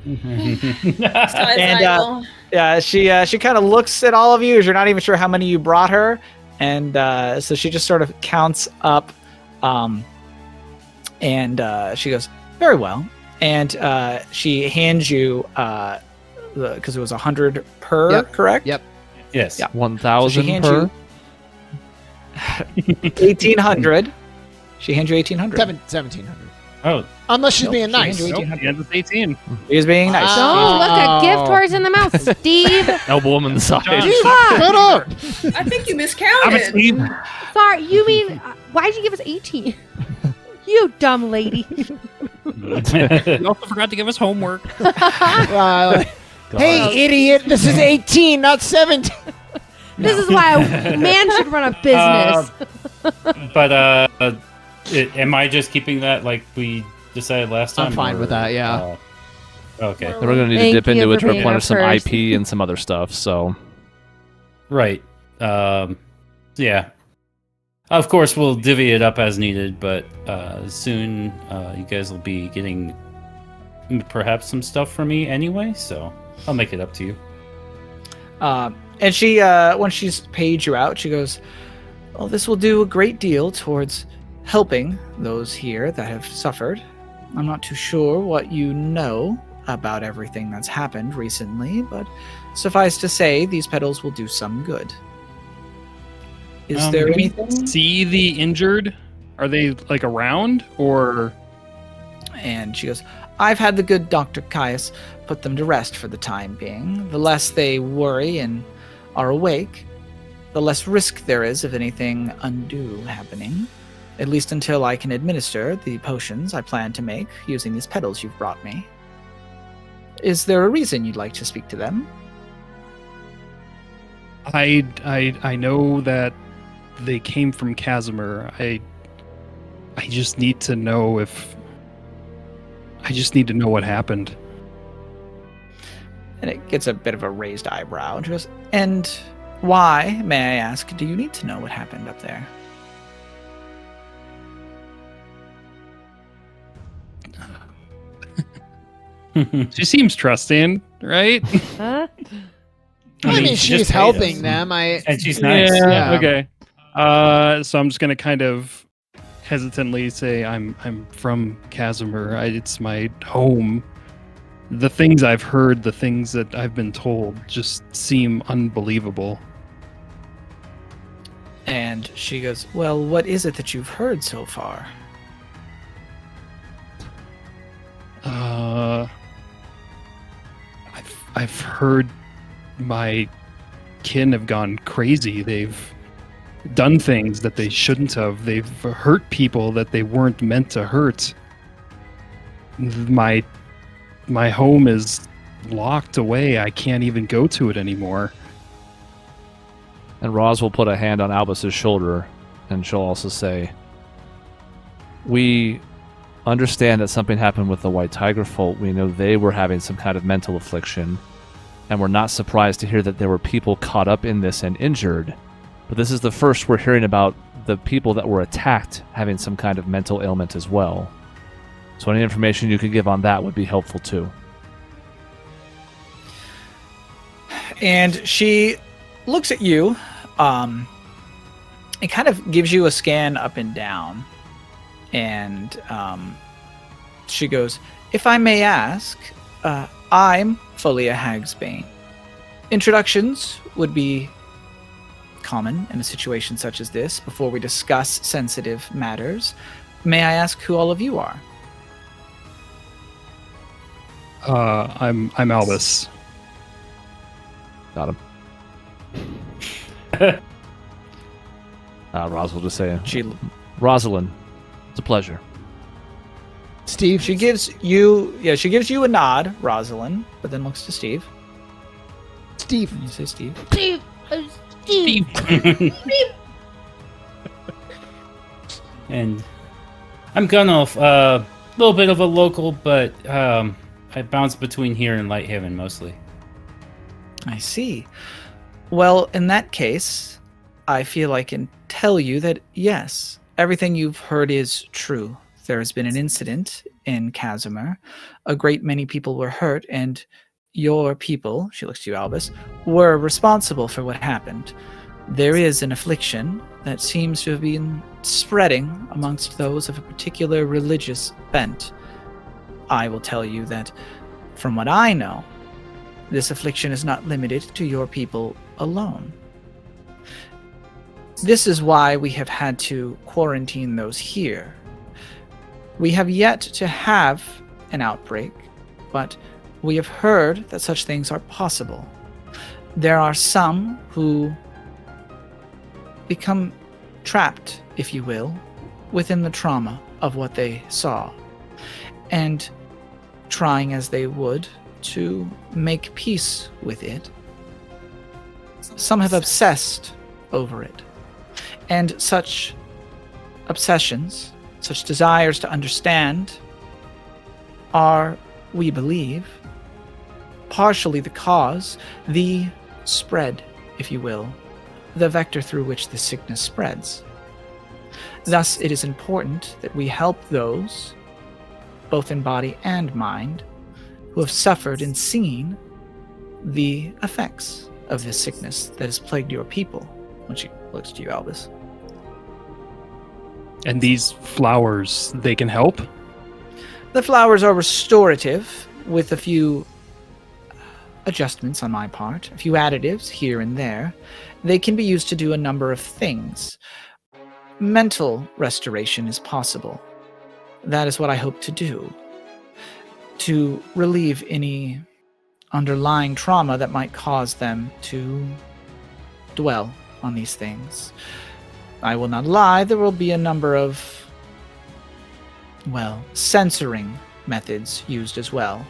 And, yeah, she kind of looks at all of you as you're not even sure how many you brought her, and so she just sort of counts up, and she goes, very well, and she hands you because it was 100 per, Yep. correct? Yep. Yes. Yeah. 1,000 hands per. you 1,800. She hands you 1,800. 1700. Oh, Unless she's Nope, being she nice. hands you Nope, 1,800. he ends with 18. She's being nice. Oh, look, a gift horse in the mouth, Steve. Elbow him in the side. John. Shut up! I think you I'm a miscounted. Steve. Sorry, you mean, why'd you give us 18? You dumb lady. You also forgot to give us homework. Hey, idiot! This is 18, not 17. This is why a man should run a business. but am I just keeping that like we decided last time? I'm fine with that, yeah. Okay. And we're going to need Thank to dip you into it for to being replenish some our first. IP and some other stuff. So Right. Yeah. Of course, we'll divvy it up as needed, but soon you guys will be getting perhaps some stuff for me anyway, so I'll make it up to you. And she, when she's paid you out, she goes, well, this will do a great deal towards helping those here that have suffered. I'm not too sure what you know about everything that's happened recently, but suffice to say, these petals will do some good. Is there Can we anything? see the injured? Are they like around or? And she goes, I've had the good Dr. Caius put them to rest for the time being. The less they worry and are awake, the less risk there is of anything undue happening. At least until I can administer the potions I plan to make using these petals you've brought me. Is there a reason you'd like to speak to them? I know that they came from Casimir. I just need to know if. I just need to know what happened. And it gets a bit of a raised eyebrow. And she goes, and why, may I ask, do you need to know what happened up there? She seems trusting, right? Huh? I mean, she she's just paid helping us. them. And she's nice. Yeah. Okay. So I'm just gonna kind of hesitantly say I'm from Casimir. It's my home. The things I've heard, the things that I've been told, just seem unbelievable. And she goes, well, what is it that you've heard so far? I've heard my kin have gone crazy. They've done things that they shouldn't have. They've hurt people that they weren't meant to hurt. My home is locked away. I can't even go to it anymore. And Roz will put a hand on Albus's shoulder, and she'll also say, we understand that something happened with the White Tiger folk. We know they were having some kind of mental affliction, and we're not surprised to hear that there were people caught up in this and injured. But this is the first we're hearing about the people that were attacked having some kind of mental ailment as well. So any information you could give on that would be helpful too. And she looks at you, and kind of gives you a scan up and down. And she goes, if I may ask, I'm Folia Hagsbane. Introductions would be common in a situation such as this before we discuss sensitive matters. May I ask who all of you are? I'm Albus. Got him. Roz will just say, She Rosalind, It's a pleasure. Steve? She gives you a nod, Rosalind, but then looks to Steve. Steve. You say Steve. Steve. Steve. And I'm Gunnulf, a little bit of a local, but I bounce between here and Lighthaven mostly. I see. Well, in that case, I feel I can tell you that yes, everything you've heard is true. There has been an incident in Casimir. A great many people were hurt, and your people, she looks to you, Albus, were responsible for what happened. There is an affliction that seems to have been spreading amongst those of a particular religious bent. I will tell you that, from what I know, this affliction is not limited to your people alone. This is why we have had to quarantine those here. We have yet to have an outbreak, but we have heard that such things are possible. There are some who become trapped, if you will, within the trauma of what they saw, and trying as they would to make peace with it. Some have obsessed over it, and such obsessions, such desires to understand, are, we believe, partially the cause, the spread, if you will, the vector through which the sickness spreads. Thus, it is important that we help those, both in body and mind, who have suffered and seen the effects of this sickness that has plagued your people. When she looks to you, Albus. And these flowers, they can help? The flowers are restorative, with a few adjustments on my part, a few additives here and there. They can be used to do a number of things. Mental restoration is possible. That is what I hope to do. To relieve any underlying trauma that might cause them to dwell on these things. I will not lie, there will be a number of, censoring methods used as well.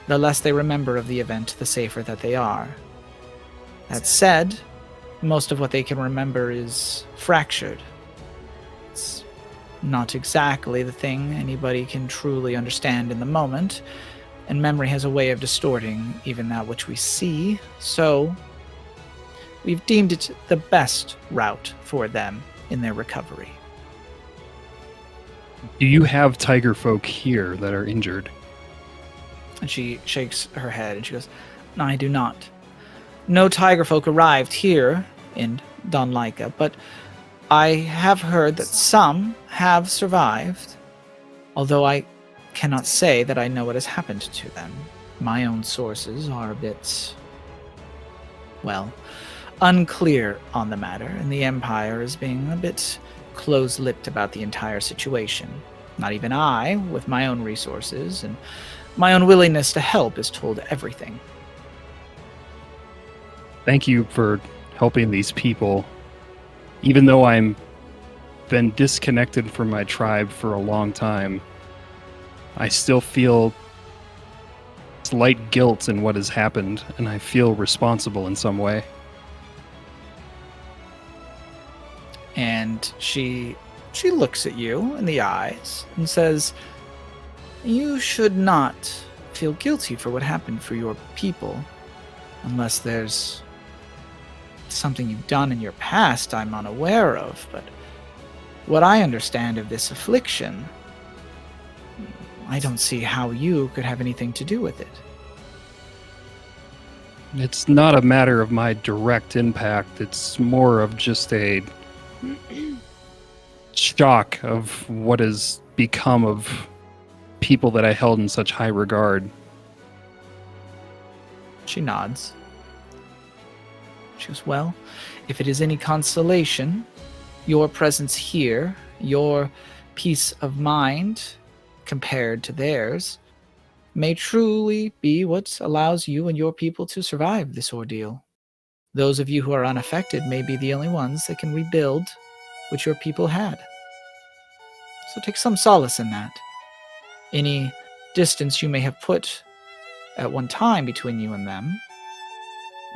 The less they remember of the event, the safer that they are. That said, most of what they can remember is fractured. It's not exactly the thing anybody can truly understand in the moment, and memory has a way of distorting even that which we see, so we've deemed it the best route for them in their recovery. Do you have tiger folk here that are injured? And she shakes her head and she goes, "No, I do not. No tiger folk arrived here in Donlaika, but I have heard that some have survived, although I cannot say that I know what has happened to them. My own sources are a bit, unclear on the matter, and the Empire is being a bit close-lipped about the entire situation. Not even I, with my own resources and my own willingness to help, is told everything." Thank you for helping these people. Even though I'm been disconnected from my tribe for a long time, I still feel slight guilt in what has happened, and I feel responsible in some way. And she looks at you in the eyes and says, "You should not feel guilty for what happened for your people, unless there's something you've done in your past I'm unaware of, but what I understand of this affliction, I don't see how you could have anything to do with it." It's not a matter of my direct impact, it's more of just a shock of what has become of people that I held in such high regard. She nods. She goes, "Well, if it is any consolation, your presence here, your peace of mind compared to theirs, may truly be what allows you and your people to survive this ordeal. Those of you who are unaffected may be the only ones that can rebuild what your people had. So take some solace in that. Any distance you may have put at one time between you and them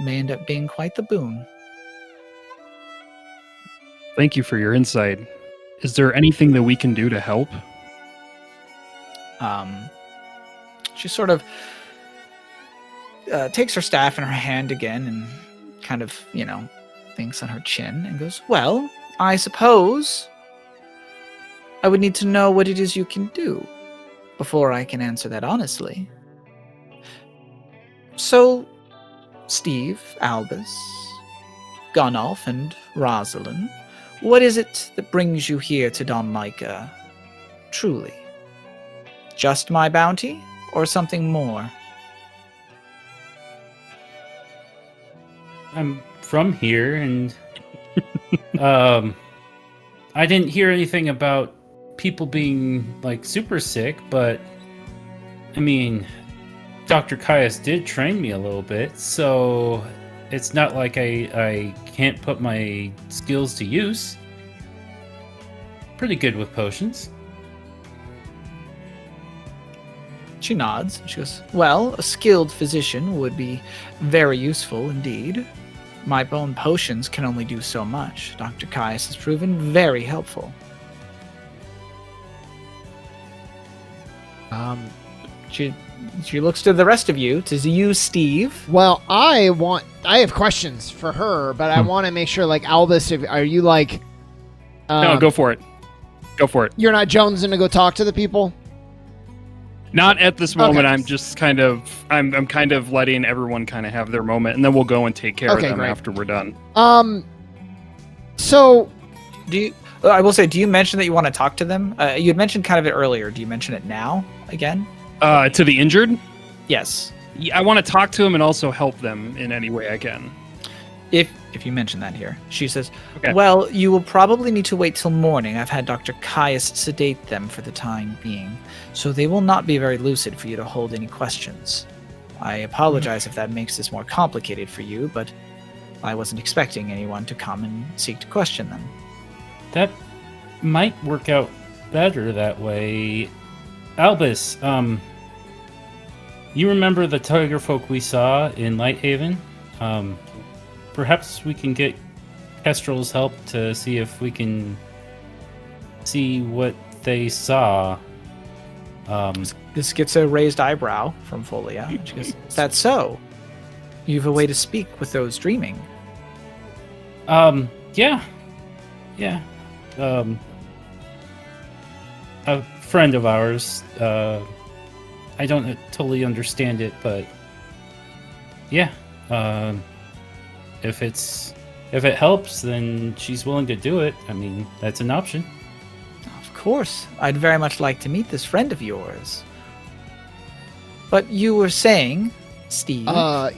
may end up being quite the boon. Thank you for your insight. Is there anything that we can do to help? She sort of takes her staff in her hand again and kind of, thinks on her chin and goes, well, I suppose I would need to know what it is you can do before I can answer that honestly. So, Steve, Albus, Gunnulf, and Rosalind, what is it that brings you here to Don Micah? Truly. Just my bounty, or something more? I'm from here, and I didn't hear anything about people being like super sick, but I mean, Dr. Caius did train me a little bit, so it's not like I can't put my skills to use. Pretty good with potions. She nods. She goes, well, a skilled physician would be very useful indeed. My bone potions can only do so much. Dr. Caius has proven very helpful. She looks to the rest of you, to you, Steve. Well, I have questions for her, but I want to make sure, like, Albus, are you like... No, go for it. Go for it. You're not jonesing to go talk to the people? Not at this moment. Okay. I'm just kind of letting everyone kind of have their moment, and then we'll go and take care of them great. after we're done. So... I will say, do you mention that you want to talk to them? You had mentioned kind of it earlier. Do you mention it now again? To the injured? Yes. Yeah, I want to talk to them and also help them in any way I can. If you mention that here. She says, Okay. well, you will probably need to wait till morning. I've had Dr. Caius sedate them for the time being, so they will not be very lucid for you to hold any questions. I apologize if that makes this more complicated for you, but I wasn't expecting anyone to come and seek to question them. That might work out better that way. Albus, you remember the tiger folk we saw in Lighthaven? Perhaps we can get Kestrel's help to see if we can see what they saw. This gets a raised eyebrow from Folia. She goes, is that so? You have a way to speak with those dreaming. Yeah. A friend of ours. I don't totally understand it, but yeah. If it helps, then she's willing to do it. I mean, that's an option. Of course. I'd very much like to meet this friend of yours. But you were saying, Steve...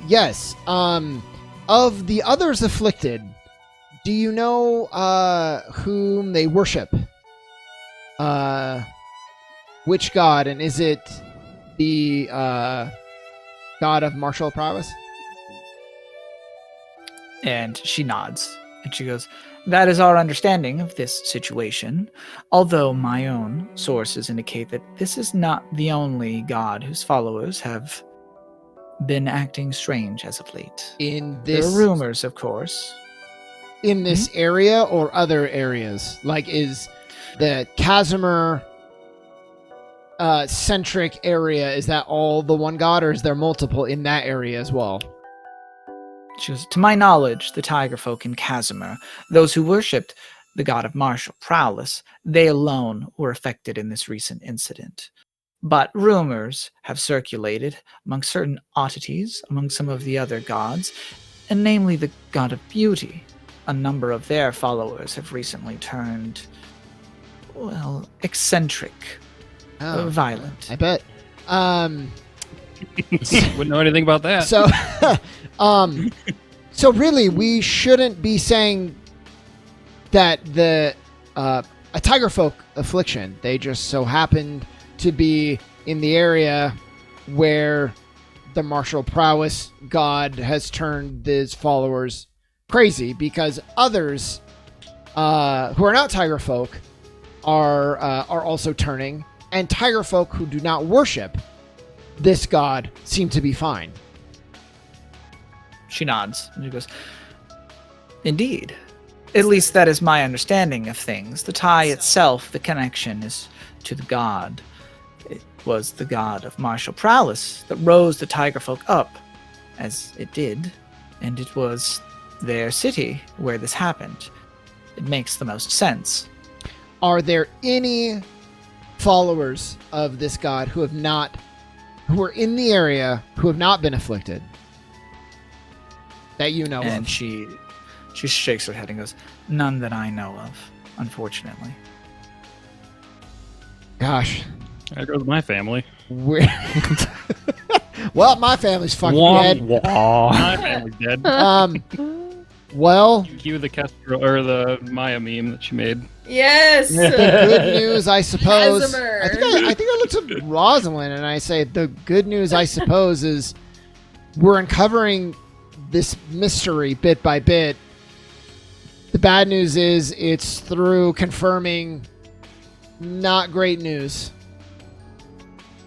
Yes. Of the others afflicted, do you know, whom they worship? Which god, and is it the, god of martial prowess? And she nods, and she goes, that is our understanding of this situation, although my own sources indicate that this is not the only god whose followers have been acting strange as of late. There are rumors, of course. In this area or other areas? Like, is the Casimir centric area, is that all the one god, or is there multiple in that area as well? She goes, to my knowledge, the tiger folk in Casimir, those who worshipped the god of martial prowess, they alone were affected in this recent incident. But rumors have circulated among certain oddities among some of the other gods, and namely the god of beauty. A number of their followers have recently turned, well, eccentric, violent. I bet. Wouldn't know anything about that. So, so really, we shouldn't be saying that a tiger folk affliction. They just so happened to be in the area where the martial prowess god has turned his followers crazy, because others who are not tiger folk are also turning, and tiger folk who do not worship this god seem to be fine. She nods and she goes, "Indeed. At least that is my understanding of things. The tie itself, the connection, is to the god. It was the god of martial prowess that rose the tiger folk up, as it did, and it was their city where this happened. It makes the most sense." Are there any followers of this god who are in the area who have not been afflicted that you know And of? she shakes her head and goes, "None that I know of, unfortunately." Gosh, There goes my family. we're well, my family's fucking Wah, dead. wah. My family's dead. Well, Cue the Kestrel or the Maya meme that she made. Yes. the good news, I suppose. Casimir. I think I looked at Rosalind and I say the good news, I suppose, is we're uncovering this mystery bit by bit. The bad news is it's through confirming not great news.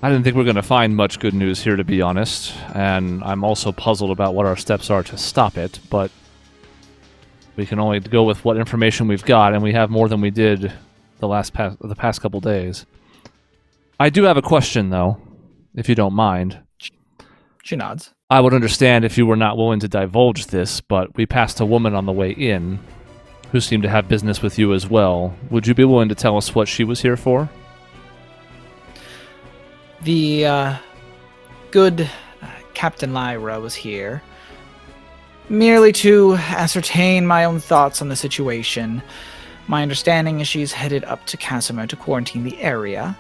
I didn't think we were going to find much good news here, to be honest, and I'm also puzzled about what our steps are to stop it, but we can only go with what information we've got, and we have more than we did the past couple days. I do have a question, though, if you don't mind. She nods. I would understand if you were not willing to divulge this, but we passed a woman on the way in who seemed to have business with you as well. Would you be willing to tell us what she was here for? The good Captain Lyra was here merely to ascertain my own thoughts on the situation. My understanding is she's headed up to Casimir to quarantine the area.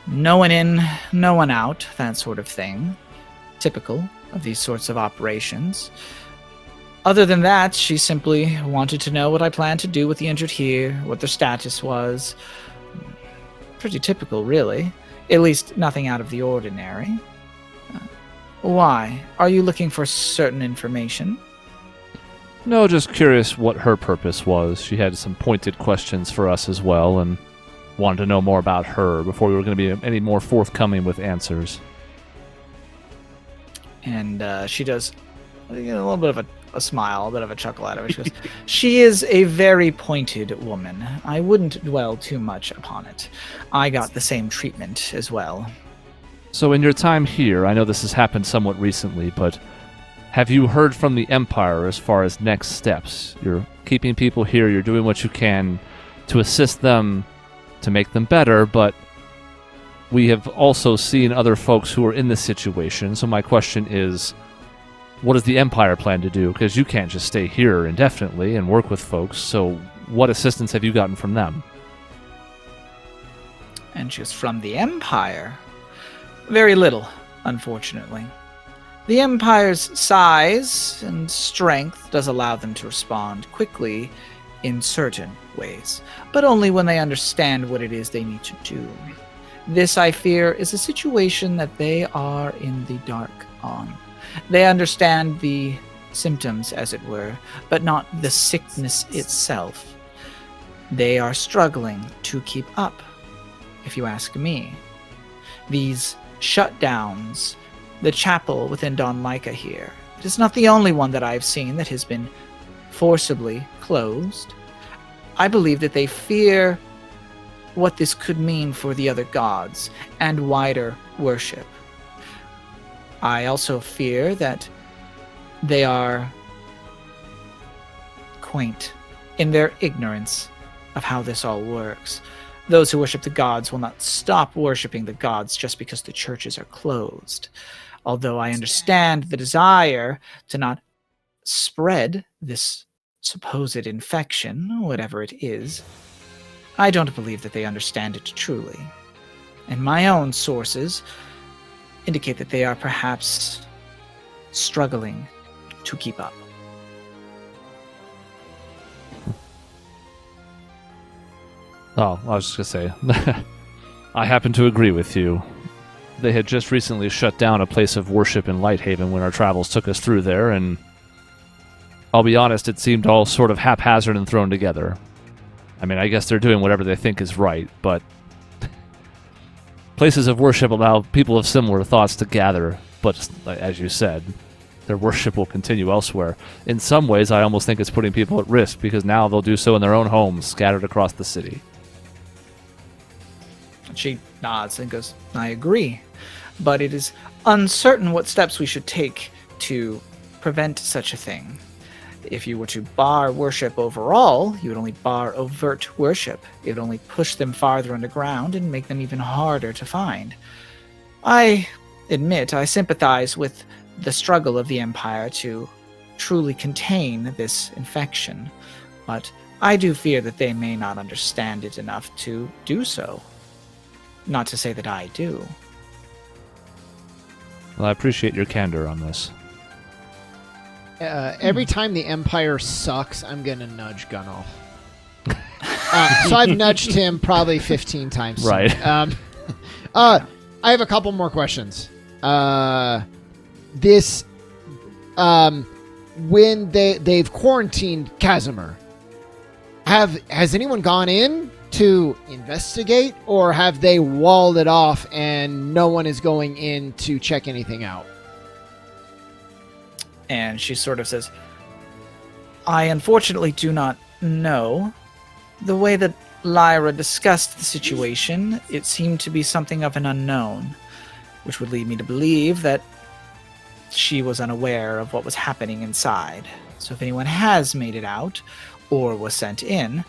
No one in, no one out, that sort of thing. Typical of these sorts of operations. Other than that, she simply wanted to know what I planned to do with the injured here, what their status was. Pretty typical, really. At least nothing out of the ordinary. Why? Are you looking for certain information? No, just curious what her purpose was. She had some pointed questions for us as well, and wanted to know more about her before we were going to be any more forthcoming with answers. And she does a little bit of a smile, a bit of a chuckle out of it. She goes, "She is a very pointed woman. I wouldn't dwell too much upon it. I got the same treatment as well." So in your time here, I know this has happened somewhat recently, but have you heard from the Empire as far as next steps? You're keeping people here, you're doing what you can to assist them, to make them better, but we have also seen other folks who are in this situation, so my question is, what does the Empire plan to do? Because you can't just stay here indefinitely and work with folks, so what assistance have you gotten from them? And she goes, "From the Empire? Very little, unfortunately. The Empire's size and strength does allow them to respond quickly in certain ways, but only when they understand what it is they need to do. This, I fear, is a situation that they are in the dark on. They understand the symptoms, as it were, but not the sickness itself. They are struggling to keep up, if you ask me. These shutdowns, the chapel within Don Micah here, it is not the only one that I've seen that has been forcibly closed. I believe that they fear what this could mean for the other gods and wider worship. I also fear that they are quaint in their ignorance of how this all works. Those who worship the gods will not stop worshiping the gods just because the churches are closed. Although I understand the desire to not spread this supposed infection, whatever it is, I don't believe that they understand it truly. And my own sources indicate that they are perhaps struggling to keep up. Oh, I was just going to say, I happen to agree with you. They had just recently shut down a place of worship in Lighthaven when our travels took us through there, and I'll be honest, it seemed all sort of haphazard and thrown together. I mean, I guess they're doing whatever they think is right, but places of worship allow people of similar thoughts to gather, but as you said, their worship will continue elsewhere. In some ways, I almost think it's putting people at risk, because now they'll do so in their own homes, scattered across the city. She nods and goes, I agree, but it is uncertain what steps we should take to prevent such a thing. If you were to bar worship overall, you would only bar overt worship. It would only push them farther underground and make them even harder to find. I admit I sympathize with the struggle of the Empire to truly contain this infection, but I do fear that they may not understand it enough to do so. Not to say that I do. Well, I appreciate your candor on this. Every time the Empire sucks, I'm going to nudge Gunoff. So I've nudged him probably 15 times. Right. I have a couple more questions. When they've quarantined Casimir, has anyone gone in to investigate, or have they walled it off and no one is going in to check anything out? And she sort of says, I unfortunately do not know. The way that Lyra discussed the situation, it seemed to be something of an unknown, which would lead me to believe that she was unaware of what was happening inside. So if anyone has made it out, or was sent in,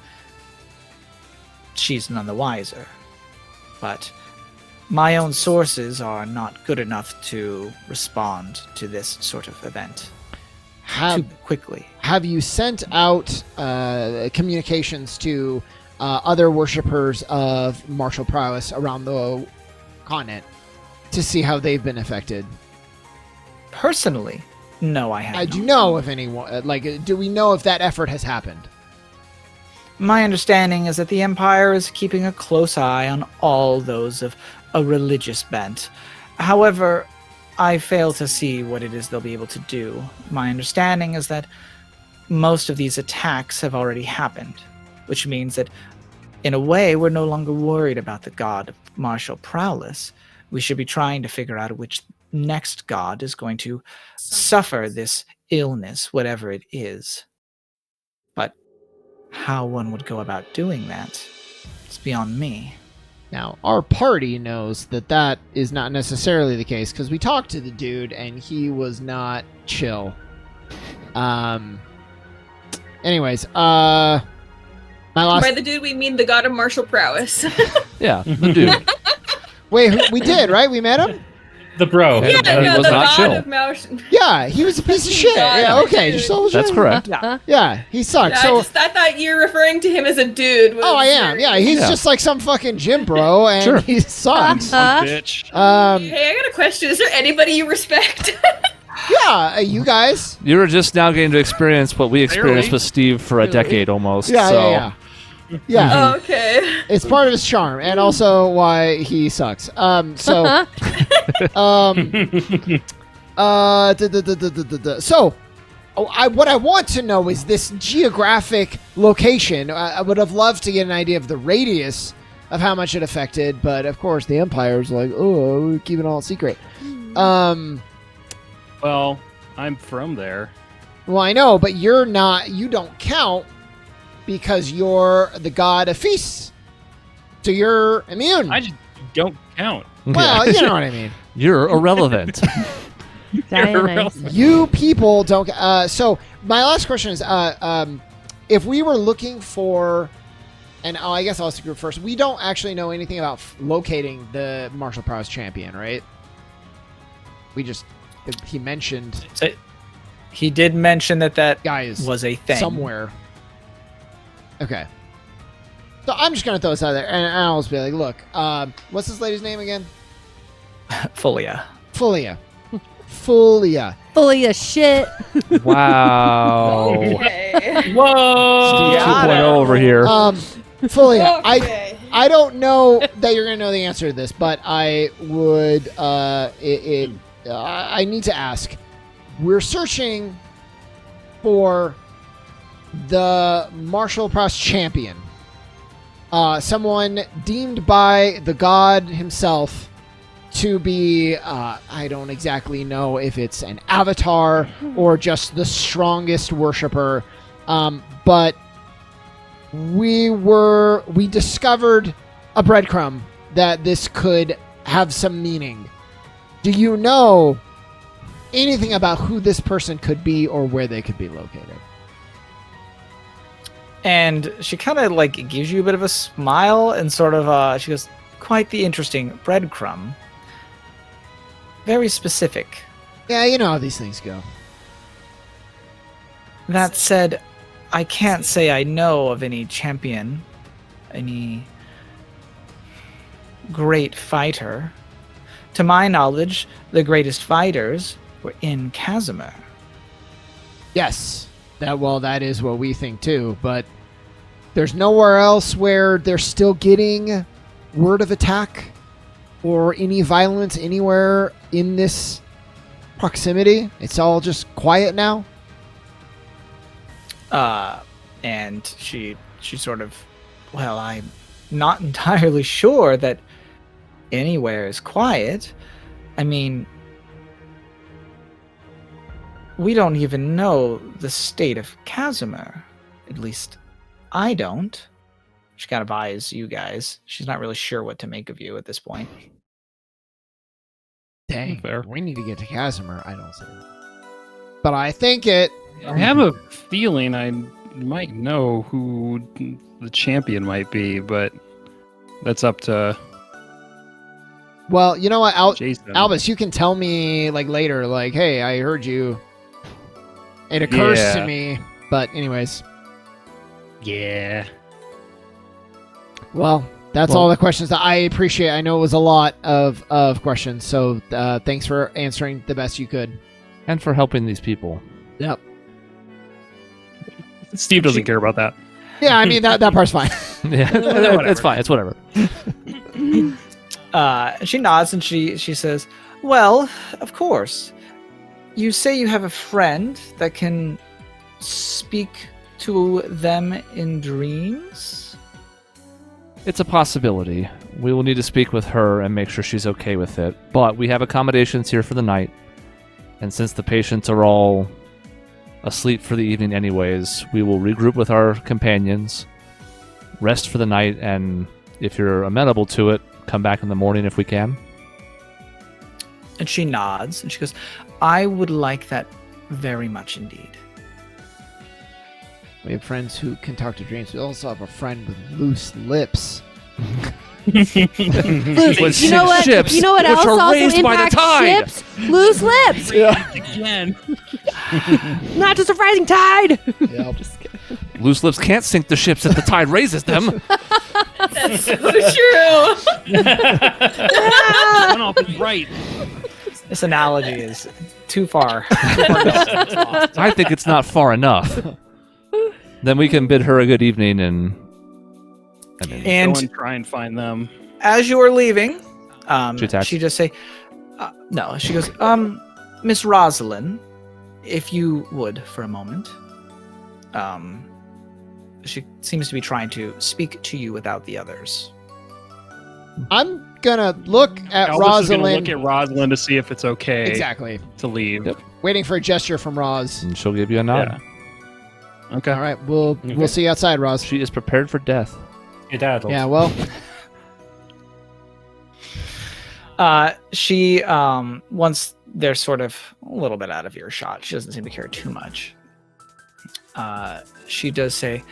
she's none the wiser. But my own sources are not good enough to respond to this sort of event too quickly. Have you sent out communications to other worshippers of martial prowess around the continent to see how they've been affected? Personally, no, I haven't. Do you know if anyone, do we know if that effort has happened? My understanding is that the Empire is keeping a close eye on all those of a religious bent. However, I fail to see what it is they'll be able to do. My understanding is that most of these attacks have already happened, which means that, in a way, we're no longer worried about the god of martial prowess. We should be trying to figure out which next god is going to suffer this illness, whatever it is. But how one would go about doing that, it's beyond me. Now, our party knows that that is not necessarily the case, because we talked to the dude and he was not chill. Anyways, my last... By the dude, we mean the god of martial prowess. Yeah, the dude. Wait, we did, right? We met him? The bro. Yeah, yeah, he no, was the not god chill. of mouse. Yeah, he was a piece of shit. God, Yeah, okay, dude. just double That's check. correct. Yeah, he sucked. Yeah, So, I thought you were referring to him as a dude. I am. Yeah, he's Yeah. just like some fucking gym bro, and Sure. he sucks. Bitch. Hey, I got a question. Is there anybody you respect? Yeah, you guys. You were just now getting to experience what we experienced Barely. with Steve for a decade almost. Yeah, so. yeah. Yeah, Okay. it's part of his charm, and also why he sucks. So, what I want to know is this geographic location. I would have loved to get an idea of the radius of how much it affected, but of course the Empire's like, oh, we're keeping it all secret. Well, I'm from there. Well, I know, but you're not. You don't count because you're the god of feasts, so you're immune. I just don't count. Well, you know what I mean. You're irrelevant. Dionysus. You people don't. So my last question is, if we were looking for, and I guess I'll go first. We don't actually know anything about locating the martial prowess champion, right? He mentioned So, he did mention that guy is was a thing. somewhere. Okay. So I'm just gonna throw this out there, and I'll just be like, look, what's this lady's name again? Fulia. Fulia. Fulia. Fully a shit. Wow. Okay. Whoa! Steve 2.0 over here. Fulia. Okay. I don't know that you're gonna know the answer to this, but I would. I need to ask. We're searching for the martial prowess champion. someone deemed by the god himself to be, I don't exactly know if it's an avatar or just the strongest worshiper, but we discovered a breadcrumb that this could have some meaning. Do you know anything about who this person could be or where they could be located? And she kind of like gives you a bit of a smile and sort of, she goes, quite the interesting breadcrumb. Very specific. Yeah, you know how these things go. That said, I can't say I know of any champion, any great fighter. To my knowledge, the greatest fighters were in Casimir. Yes, that is what we think too, but there's nowhere else where they're still getting word of attack or any violence anywhere in this proximity. It's all just quiet now. And she sort of, well, I'm not entirely sure that anywhere is quiet. I mean, we don't even know the state of Casimir. At least I don't. She kind of eyes you guys. She's not really sure what to make of you at this point. Dang, Fair. we need to get to Casimir. I don't see. But I think it. I have a feeling I might know who the champion might be, but that's up to Well, you know what, Jason. Albus, you can tell me like later, like, hey, I heard you. It occurs to Yeah. me, but anyways. Yeah. Well, that's all the questions that I appreciate. I know it was a lot of questions, so thanks for answering the best you could. And for helping these people. Yep. Steve doesn't care about that. Yeah, I mean that part's fine. Yeah, it's fine. It's whatever. She nods and she says, well, of course. You say you have a friend that can speak to them in dreams? It's a possibility. We will need to speak with her and make sure she's okay with it. But we have accommodations here for the night. And since the patients are all asleep for the evening anyways, we will regroup with our companions, rest for the night, and if you're amenable to it, come back in the morning if we can. And she nods and she goes, I would like that very much indeed. We have friends who can talk to dreams. We also have a friend with loose lips. Loose, you know what? Ships, You know what which else are also raised by the impacts tide. ships? Loose lips. Again. Not just a rising tide. Yep. Loose lips can't sink the ships if the tide raises them. That's so true. I don't know if it's right. This analogy is too far. Gone. I think it's not far enough. Then we can bid her a good evening and then Go And and try and find them. as you are leaving, She attacks. she just say, no, she goes, Miss Rosalind, if you would for a moment. She seems to be trying to speak to you without the others. I'm gonna look at Albus is gonna Rosalind. look at Rosalind to see if it's okay Exactly. to leave. Yep. Waiting for a gesture from Roz. and she'll give you a nod. Yeah. Okay. All right, we'll see you outside, Roz. She is prepared for death. Your dad. Yeah, well, She, once they're sort of a little bit out of earshot, she doesn't seem to care too much. She does say,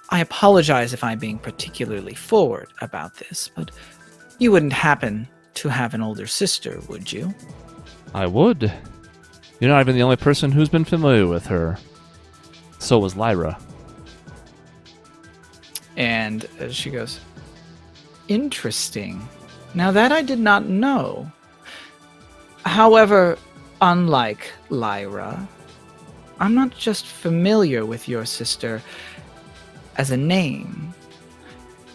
I apologize if I'm being particularly forward about this, but you wouldn't happen to have an older sister, would you? I would. You're not even the only person who's been familiar with her. So was Lyra. And she goes, interesting. Now that I did not know. However, unlike Lyra, I'm not just familiar with your sister as a name.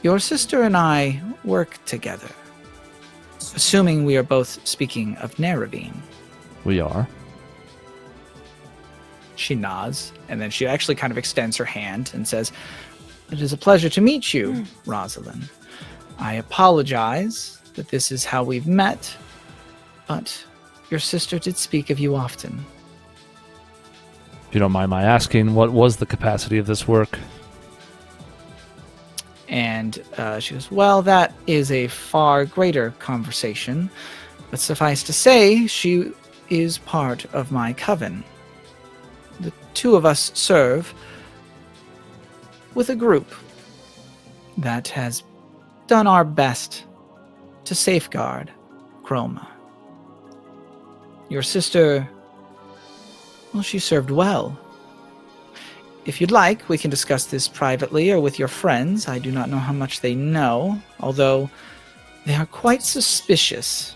Your sister and I work together. Assuming we are both speaking of Neravine. We are. She nods, and then she actually kind of extends her hand and says, It is a pleasure to meet you, Rosalind. I apologize that this is how we've met, but your sister did speak of you often. If you don't mind my asking, what was the capacity of this work? And she goes, well, that is a far greater conversation, but suffice to say, she is part of my coven. The two of us serve with a group that has done our best to safeguard Chroma. Your sister, well, she served well. If you'd like, we can discuss this privately or with your friends. I do not know how much they know, although they are quite suspicious.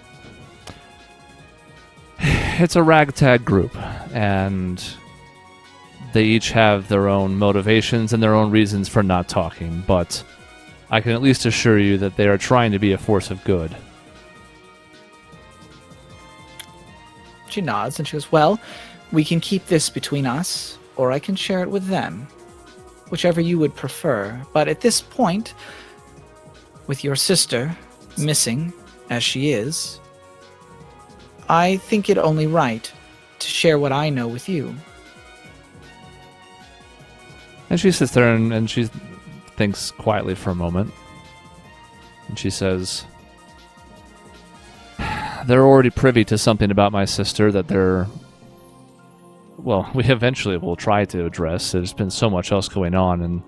It's a ragtag group, and they each have their own motivations and their own reasons for not talking, but I can at least assure you that they are trying to be a force of good. She nods and she goes, well, we can keep this between us, or I can share it with them, whichever you would prefer. But at this point, with your sister missing as she is, I think it only right to share what I know with you. And she sits there and she thinks quietly for a moment. And she says, they're already privy to something about my sister that we eventually will try to address. There's been so much else going on and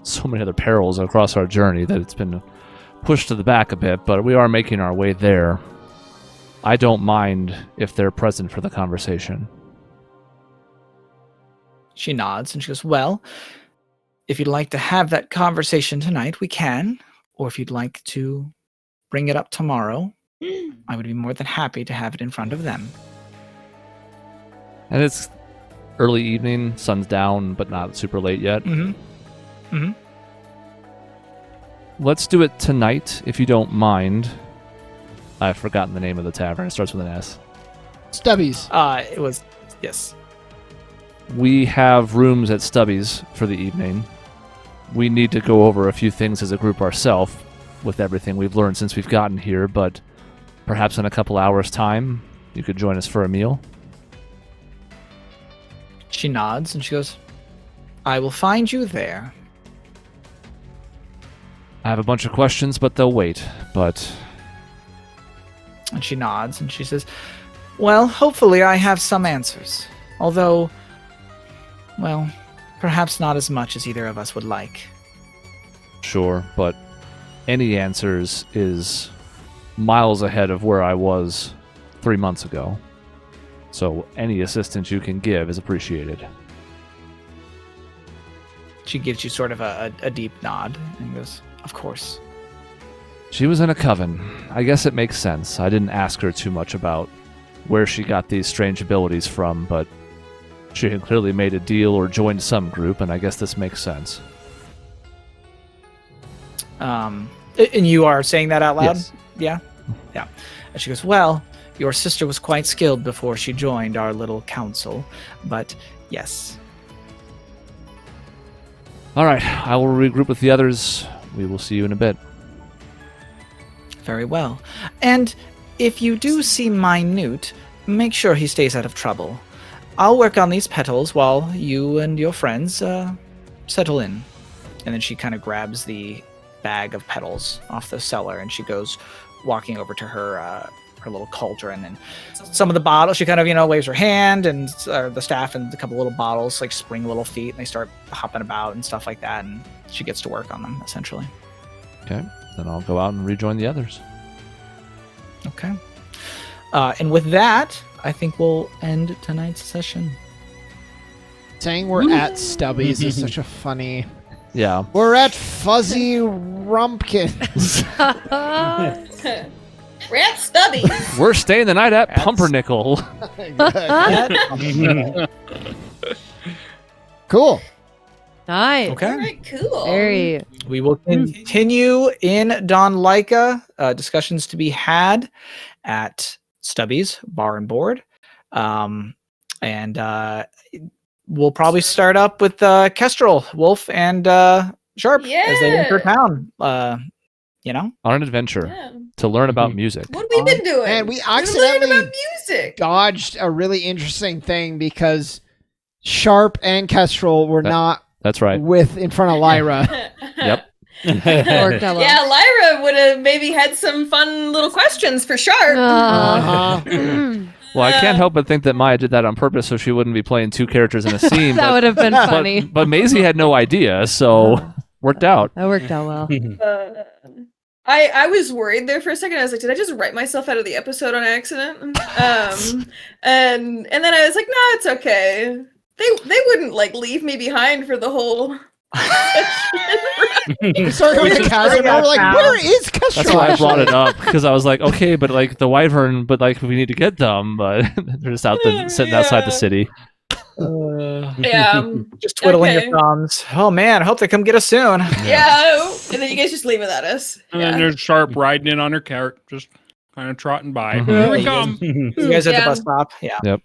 so many other perils across our journey that it's been pushed to the back a bit, but we are making our way there. I don't mind if they're present for the conversation. She nods and she goes, well, if you'd like to have that conversation tonight, we can. Or if you'd like to bring it up tomorrow, I would be more than happy to have it in front of them. And it's early evening, sun's down, but not super late yet. Mm-hmm. Mm-hmm. Let's do it tonight, if you don't mind. I've forgotten the name of the tavern. It starts with an S. Stubbies. It was, yes. We have rooms at Stubby's for the evening. We need to go over a few things as a group ourselves with everything we've learned since we've gotten here, but perhaps in a couple hours' time, you could join us for a meal. She nods and she goes, I will find you there. I have a bunch of questions, but they'll wait. And she nods and she says, well, hopefully I have some answers. Although, well, perhaps not as much as either of us would like. Sure, but any answers is miles ahead of where I was 3 months ago. So any assistance you can give is appreciated. She gives you sort of a deep nod and goes, of course. She was in a coven. I guess it makes sense. I didn't ask her too much about where she got these strange abilities from, but she had clearly made a deal or joined some group, and I guess this makes sense. And you are saying that out loud? Yes. Yeah? Yeah. And she goes, well, your sister was quite skilled before she joined our little council, but yes. All right, I will regroup with the others. We will see you in a bit. Very well. And if you do see my newt, make sure he stays out of trouble. I'll work on these petals while you and your friends settle in. And then she kind of grabs the bag of petals off the cellar and she goes walking over to her little cauldron, and some of the bottles, she kind of, waves her hand, and the staff and a couple little bottles like spring little feet and they start hopping about and stuff like that, and she gets to work on them essentially. Okay, then I'll go out and rejoin the others. Okay. And with that, I think we'll end tonight's session. Saying we're at Stubbies is such a funny... Yeah. We're at Fuzzy Rumpkins. We're at Stubby. We're staying the night at That's- Pumpernickel. Cool. Nice. Okay. All right, cool. Very. We will continue in Don Laika. Discussions to be had at Stubby's Bar and Board. And we'll probably start up with Kestrel, Wolf, and Sharp as they enter Yeah. town. On an adventure Yeah. to learn about music. What have we been doing? And we We've been learning accidentally about music. dodged a really interesting thing because Sharp and Kestrel were not That's right. with in front of Lyra. Yep. Worked out well. Yeah, Lyra would have maybe had some fun little questions for Sharp. Uh-huh. Well, I can't help but think that Maya did that on purpose so she wouldn't be playing two characters in a scene. That would have been funny. But Maisie had no idea, so worked out. That worked out well. I was worried there for a second. I was like, did I just write myself out of the episode on accident? And then I was like, no, it's okay. They wouldn't like leave me behind for the whole. We started going to Chasm and we're like, where is Kestrel? That's why I brought it up, because I was like, okay, but like the Wyvern, but like we need to get them, but they're just sitting outside the city. Yeah. Just twiddling Okay. your thumbs. Oh man, I hope they come get us soon. Yeah. And then you guys just leave it at us. And then there's Sharp riding in on her carrot, just kind of trotting by. Mhm. Here we Yeah. come. You guys at the Yeah. bus stop. Yeah. Yep.